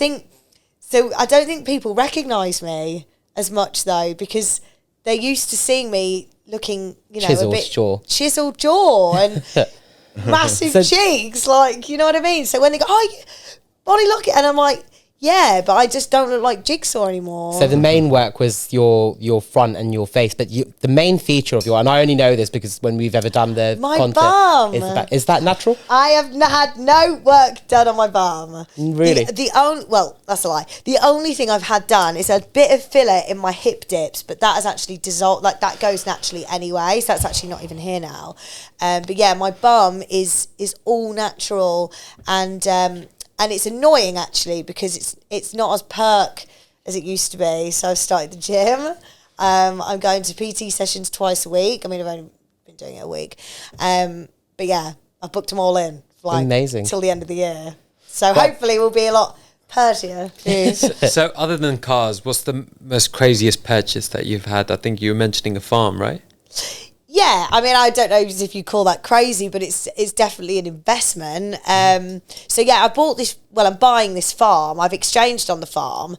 don't think people recognise me as much though, because they're used to seeing me looking, chiseled jaw and massive cheeks, like, you know what I mean? So when they go, Bonnie Lockett, and I'm like, yeah, but I just don't look like Jigsaw anymore. So the main work was your front and your face, but the main feature of and I only know this because when we've ever done the content, bum. Is that natural? I have had no work done on my bum. Really? That's a lie. The only thing I've had done is a bit of filler in my hip dips, but that has actually dissolved. Like, that goes naturally anyway, so that's actually not even here now. But yeah, my bum is all natural, and it's annoying actually because it's not as perk as it used to be. So I've started the gym. I'm going to PT sessions twice a week. I mean, I've only been doing it a week. But yeah, I've booked them all in amazing till the end of the year. So hopefully we'll be a lot purtier. So other than cars, what's the most craziest purchase that you've had? I think you were mentioning a farm, right? Yeah, I mean, I don't know if you call that crazy, but it's definitely an investment. So yeah, I'm buying this farm. I've exchanged on the farm,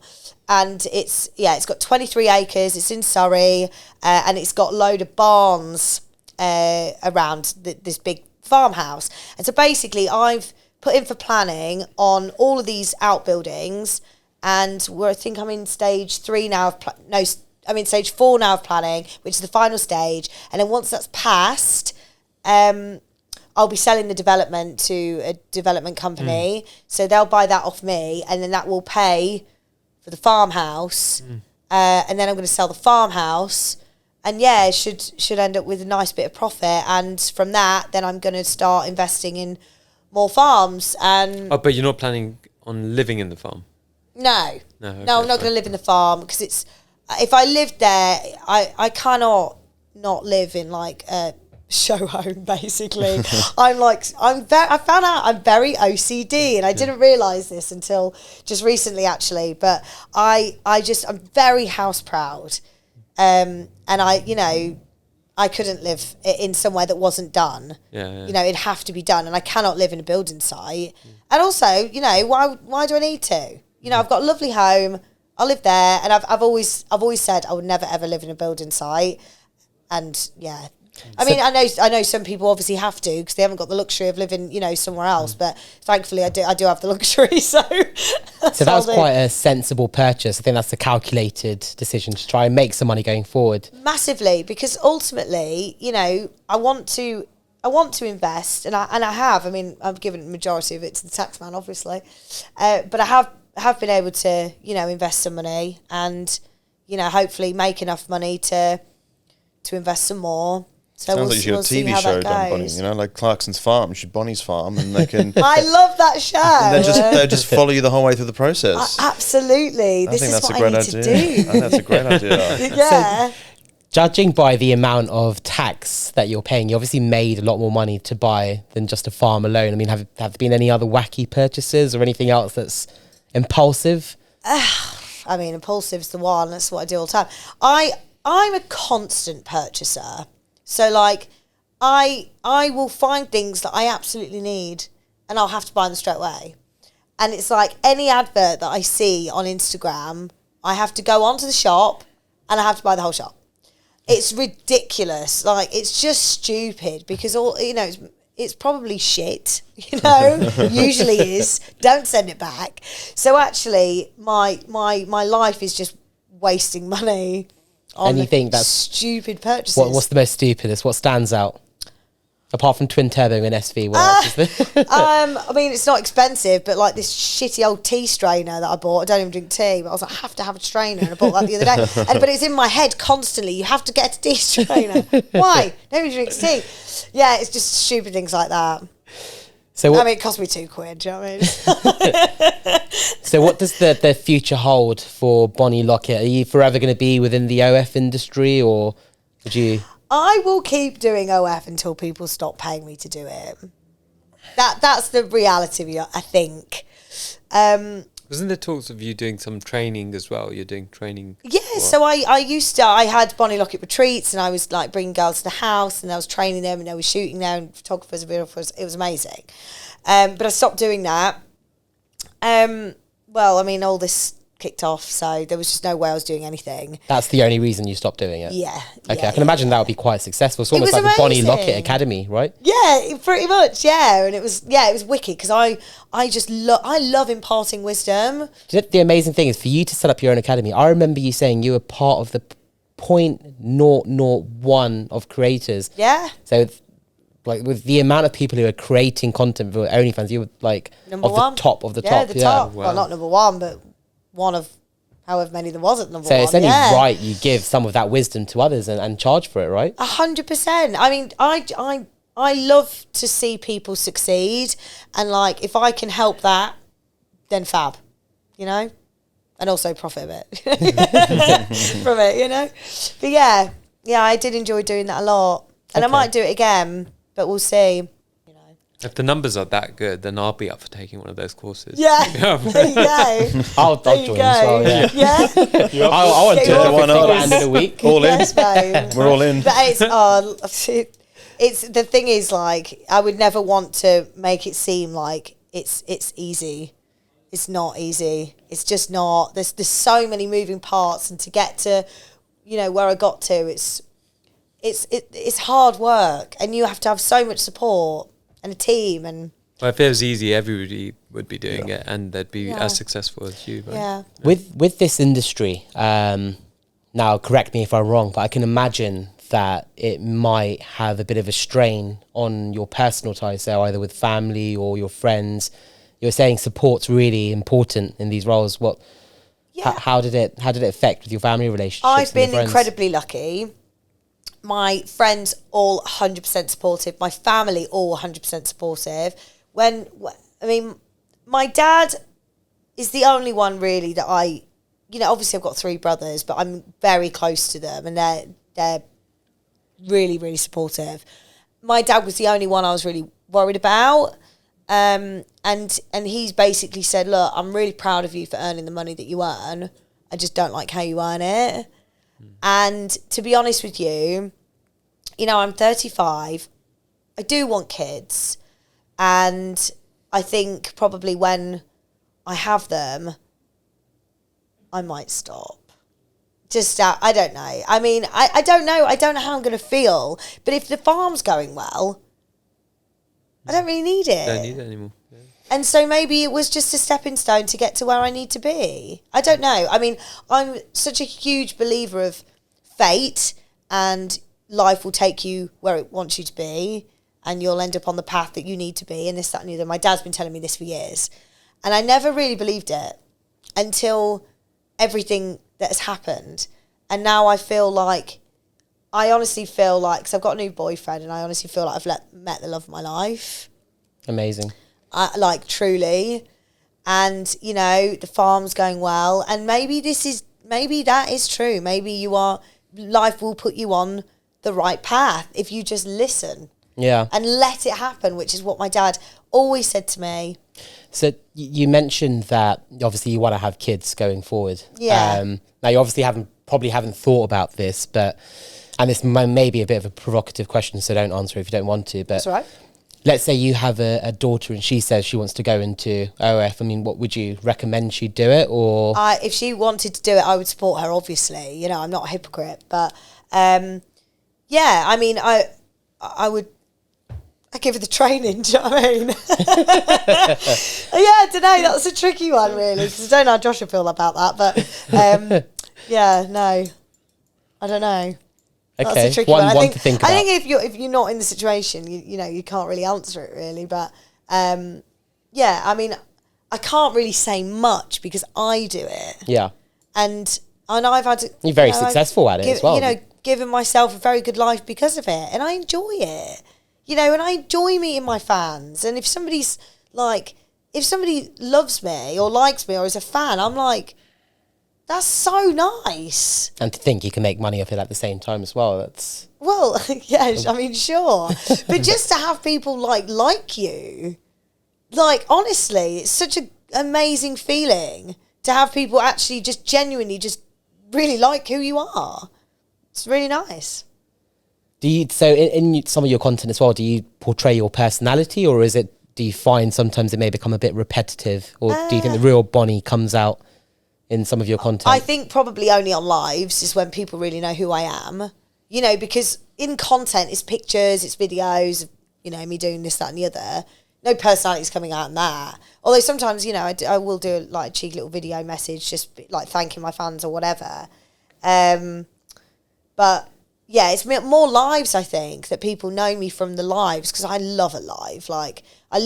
and it's got 23 acres. It's in Surrey, and it's got a load of barns around this big farmhouse. And so basically, I've put in for planning on all of these outbuildings, and I think I'm in stage 3 now I'm in stage 4 now of planning, which is the final stage. And then once that's passed, I'll be selling the development to a development company. So they'll buy that off me, and then that will pay for the farmhouse. And then I'm going to sell the farmhouse. And yeah, it should end up with a nice bit of profit. And from that, then I'm going to start investing in more farms. And but you're not planning on living in the farm? No, I'm not going to live in the farm because if I lived there, I cannot not live in like a show home, basically. I found out I'm very OCD, and I didn't realise this until just recently, actually. But I'm very house proud, and I couldn't live in somewhere that wasn't done. Yeah. It'd have to be done, and I cannot live in a building site. And also, why do I need to? I've got a lovely home. I'll live there, and I've always said I would never ever live in a building site, and yeah, I mean, I know some people obviously have to because they haven't got the luxury of living, somewhere else. But thankfully, I do have the luxury. So that was quite a sensible purchase. I think that's a calculated decision to try and make some money going forward. Massively, because ultimately, I want to invest, and I have. I mean, I've given the majority of it to the tax man, obviously, but I have been able to, invest some money and, hopefully make enough money to to invest some more. So Sounds we'll, like you should we'll have a see TV how show that done, Bonnie. goes. You know, like Clarkson's Farm, you should Bonnie's Farm, and they can. I love that show. They just follow you the whole way through the process. Absolutely. This is what I need to do. I think that's a great idea. Yeah. Judging by the amount of tax that you're paying, you obviously made a lot more money to buy than just a farm alone. I mean, have there been any other wacky purchases or anything else that's impulsive? I mean, impulsive's the one. That's what I do all the time. I'm a constant purchaser. So, like, I will find things that I absolutely need and I'll have to buy them straight away. And it's like any advert that I see on Instagram, I have to go onto the shop and I have to buy the whole shop. It's ridiculous. Like, it's just stupid because it's probably shit, usually is. Don't send it back. So actually, my life is just wasting money on Anything that's stupid purchases. What's the most stupidest? What stands out? Apart from twin turbo and SV, what else is there? I mean, it's not expensive, but like this shitty old tea strainer that I bought. I don't even drink tea, but I was like, I have to have a strainer, and I bought that the other day. But it's in my head constantly. You have to get a tea strainer. Why? Nobody drinks tea. Yeah, it's just stupid things like that. So I mean, it cost me £2. Do you know what I mean? So what does the future hold for Bonnie Lockett? Are you forever going to be within the OF industry, or would you? I will keep doing OF until people stop paying me to do it. That's the reality of it, I think. Wasn't there talks of you doing some training as well? You're doing training. Yeah, so I had Bonnie Lockett retreats, and I was like bringing girls to the house, and I was training them, and I was shooting them, and photographers and videographers. It was amazing. But I stopped doing that. Well, I mean, all this kicked off, so there was just no way I was doing anything. That's the only reason you stopped doing it? Yeah. Okay, yeah, I can imagine that would be quite successful. It's almost was like the Bonnie amazing. Lockett Academy, right? Yeah, pretty much, yeah. And it was wicked, because I love imparting wisdom. The amazing thing is for you to set up your own academy. I remember you saying you were part of the 0.001 of creators. Yeah. So, like, with the amount of people who are creating content for OnlyFans, you were like Number of one. the top of the Yeah, top. the top. Wow. Well, not number one, but one of however many there was at number So one. it's only yeah. right you give some of that wisdom to others and charge for it, right? 100%. I mean, I love to see people succeed, and like if I can help that, then fab, and also profit a bit from it, But yeah, I did enjoy doing that a lot, and I might do it again, but we'll see. If the numbers are that good, then I'll be up for taking one of those courses. Yeah, there you go. I'll There you join go. as well, yeah. Yeah. I want Get to your do why not? 50 grand in a week. All in. Yes, babe. We're all in. But it's the thing is, like, I would never want to make it seem like it's easy. It's not easy. It's just not. There's so many moving parts, and to get to, where I got to, it's hard work, and you have to have so much support and a team, and Well, if it was easy, everybody would be doing it, and they'd be as successful as you. Right? yeah. With this industry, now correct me if I'm wrong, but I can imagine that it might have a bit of a strain on your personal ties, so either with family or your friends. You're saying support's really important in these roles. How did it affect with your family relationships? I've and your been friends? incredibly lucky. My friends all 100% supportive. My family all 100% supportive. My dad is the only one really that obviously I've got 3 brothers, but I'm very close to them, and they're really, really supportive. My dad was the only one I was really worried about. And he's basically said, look, I'm really proud of you for earning the money that you earn. I just don't like how you earn it. And to be honest with you, I'm 35. I do want kids. And I think probably when I have them, I might stop. I don't know. I mean, I don't know. I don't know how I'm going to feel. But if the farm's going well, I don't really need it. Don't need it anymore. Yeah. And so maybe it was just a stepping stone to get to where I need to be. I don't know. I mean, I'm such a huge believer of fate, and life will take you where it wants you to be, and you'll end up on the path that you need to be, and this, that, and the other. My dad's been telling me this for years. And I never really believed it until everything that has happened. And now I feel like I honestly feel like, because I've got a new boyfriend, and I honestly feel like I've met the love of my life. Amazing. Like, truly. And, you know, the farm's going well. And maybe that is true. Maybe life will put you on the right path if you just listen. Yeah. And let it happen, which is what my dad always said to me. So you mentioned that obviously you want to have kids going forward. Yeah. Now you obviously probably haven't thought about this, but, and this may be a bit of a provocative question, so don't answer if you don't want to. But That's right. let's say you have a daughter and she says she wants to go into OF. I mean, what would you recommend she do it, or? If she wanted to do it, I would support her, obviously. You know, I'm not a hypocrite. But, yeah, I mean, I would... I give her the training, do you know what I mean? Yeah, I don't know, that's a tricky one, really, because I don't know how Josh would feel about that, but, yeah, no, I don't know. That's Okay, a tricky one I think, to think about. I think if you're not in the situation, you know, you can't really answer it, really, but, yeah, I mean, I can't really say much because I do it. Yeah. And I've had... You're very successful at it as well. You know, given myself a very good life because of it, and I enjoy it. You know, and I enjoy meeting my fans. And if somebody loves me or likes me or is a fan, I'm like, that's so nice. And to think you can make money off it at the same time as well. That's... Well, yeah, I mean, sure. But just to have people like you, like, honestly, it's such an amazing feeling to have people actually just genuinely just really like who you are. It's really nice. So in some of your content as well, do you portray your personality, or do you find sometimes it may become a bit repetitive, or do you think the real Bonnie comes out in some of your content? I think probably only on lives is when people really know who I am, you know, because in content it's pictures, it's videos, you know, me doing this, that and the other. No personality's coming out in that. Although sometimes, you know, I will do like a cheeky little video message, just like thanking my fans or whatever. But yeah, it's more lives, I think, that people know me from the lives, because I love a live. Like, I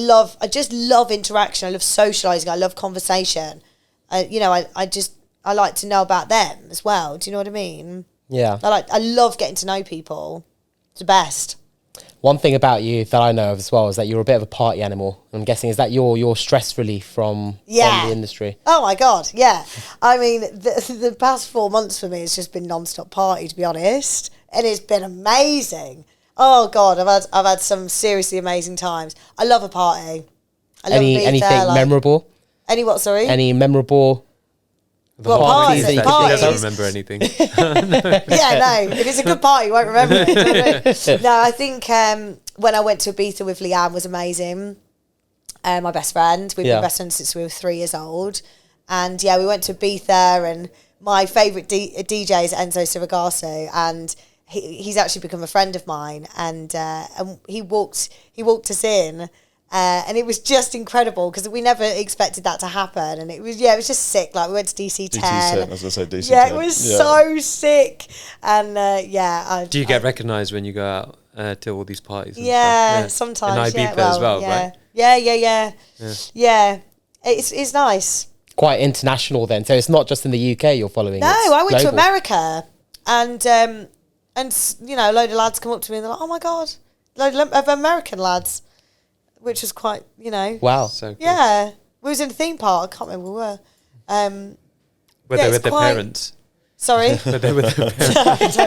just love interaction. I love socialising. I love conversation. You know, I like to know about them as well. Do you know what I mean? Yeah. I love getting to know people. It's the best. One thing about you that I know of as well is that you're a bit of a party animal. I'm guessing, is that your stress relief from the industry? Oh my God, yeah. I mean, the past 4 months for me has just been non-stop party, to be honest. And it's been amazing. Oh God, I've had some seriously amazing times. I love a party. I love anything there, memorable? Any what, sorry? Any memorable... Well, parties. He doesn't remember anything. Yeah, no. If it's a good party, you won't remember it. Do you know what I mean? No, I think when I went to Ibiza with Leanne was amazing. My best friend. We've been best friends since we were 3 years old. And yeah, we went to Ibiza, and my favourite DJ is Enzo Siragasso, and he's actually become a friend of mine. And he walked us in. And it was just incredible because we never expected that to happen, and it was just sick. Like, we went to DC 10. I was gonna say DC 10. Yeah, it was so sick, and do you get recognised when you go out to all these parties? And stuff? Sometimes. In Ibiza as well, right? Yeah. It's nice. Quite international then, so it's not just in the UK you're following. No, I went to America, and you know, a load of lads come up to me and they're like, "Oh my God, load of American lads." Which was quite, you know. Wow. So cool. Yeah. We was in a theme park. I can't remember where we were. Were they with their parents? Sorry? Were they with their parents?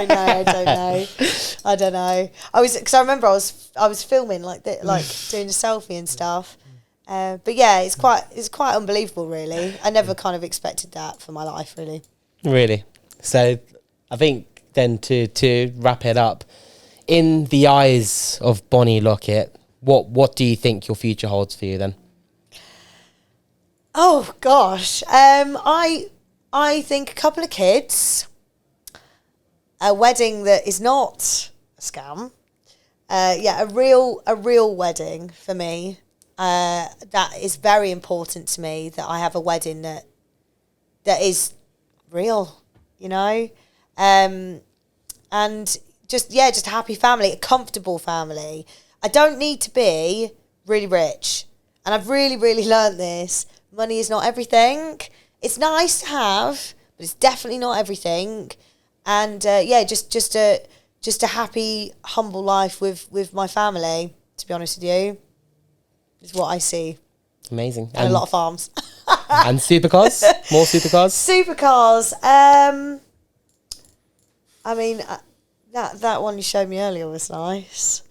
I don't know. Because I remember I was filming like doing a selfie and stuff. But yeah, it's quite unbelievable, really. I never kind of expected that for my life, really. Really? So I think then to wrap it up, in the eyes of Bonnie Lockett, what do you think your future holds for you then? Oh gosh, I think a couple of kids, a wedding that is not a scam, a real wedding for me. That is very important to me, that I have a wedding that is real, you know, and just a happy family, a comfortable family. I don't need to be really rich. And I've really, really learned this. Money is not everything. It's nice to have, but it's definitely not everything. And just just a happy, humble life with my family, to be honest with you, is what I see. Amazing. And a lot of farms. And supercars? More supercars? Supercars. I mean, that one you showed me earlier was nice.